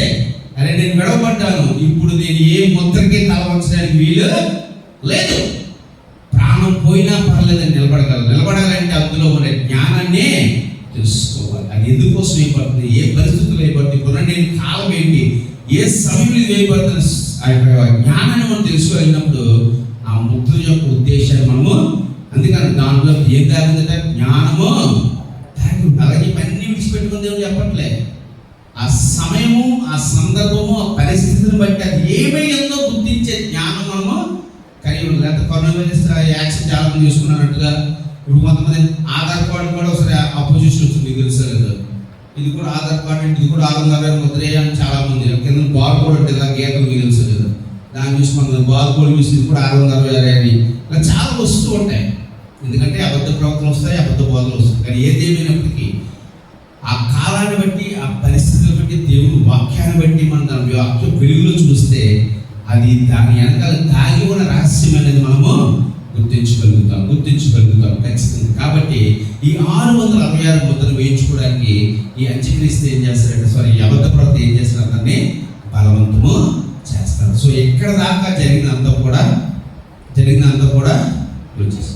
S1: అరే నేను విడవబడ్డాను, ఇప్పుడు నేను ఏ ముద్రకి తల వంచడానికి వీలు లేదు, ప్రాణం పోయినా పర్లేదని నిలబడాలంటే అందులో ఉండే జ్ఞానాన్ని తెలుసుకోవాలి. అది ఎందుకోసం వేయబడుతుంది, ఏ పరిస్థితులు వేయబడుతుంది, కొనండి కాలం ఏంటి, ఏ సమయంలో వేయబడుతుంది, ఆ యొక్క జ్ఞానాన్ని మనం తెలుసుకోగలిగినప్పుడు ఆ ముద్ర యొక్క ఉద్దేశాన్ని మనము, అందుకని దాంట్లో ఏం దాగుందట, జ్ఞానము దాగి ఉంది. అలాగే అన్ని విడిచిపెట్టుకుంది ఏమో చెప్పట్లే. ఆ సమయము, ఆ సందర్భము, ఆ పరిస్థితిని బట్టి అది ఏమైందో గుర్తించే జ్ఞానం మనము కలిగి ఉంది. లేకపోతే కరోనా వైరస్ యాక్సిడెంట్ చాలా మంది చూసుకున్నట్టుగా ఇప్పుడు కొంతమంది ఆధార్ కార్డు కూడా ఒకసారి అపోజిషన్ వచ్చింది, మీకు తెలుసా లేదు, ఇది కూడా ఆధార్ కార్డు అంటే ఇది కూడా 660 ముద్రే అని చాలా మంది. కింద బార్ కోడ్ ఉంటుంది, ఆ గీతలు మీకు తెలుసు లేదు, దాన్ని చూసి కొంతమంది బార్ కోడ్ చూసి ఇది కూడా 666 అని ఇలా చాలా వస్తూ ఉంటాయి. ఎందుకంటే అబద్ధ ప్రవక్తలు వస్తాయి, అబద్ధ బోధలు వస్తాయి. కానీ ఏదేమైనప్పటికీ ఆ కాలాన్ని బట్టి, ఆ పరిస్థితులను బట్టి, దేవుడు వాక్యాన్ని బట్టి మనం దాని వాక్యం వెలుగులో చూస్తే అది దాని వెనకాల దాగి ఉన్న రహస్యం అనేది మనము గుర్తించగలుగుతాం ఖచ్చితంగా. కాబట్టి ఈ 666 ముద్రను వేయించుకోవడానికి ఈ అంత్యక్రీస్తు ఏం చేస్తారంటే, ఈ అబద్ధ ప్రవక్త ఏం చేస్తారు, దాన్ని బలవంతము చేస్తారు. సో ఎక్కడ దాకా జరిగినంత కూడా వచ్చేసి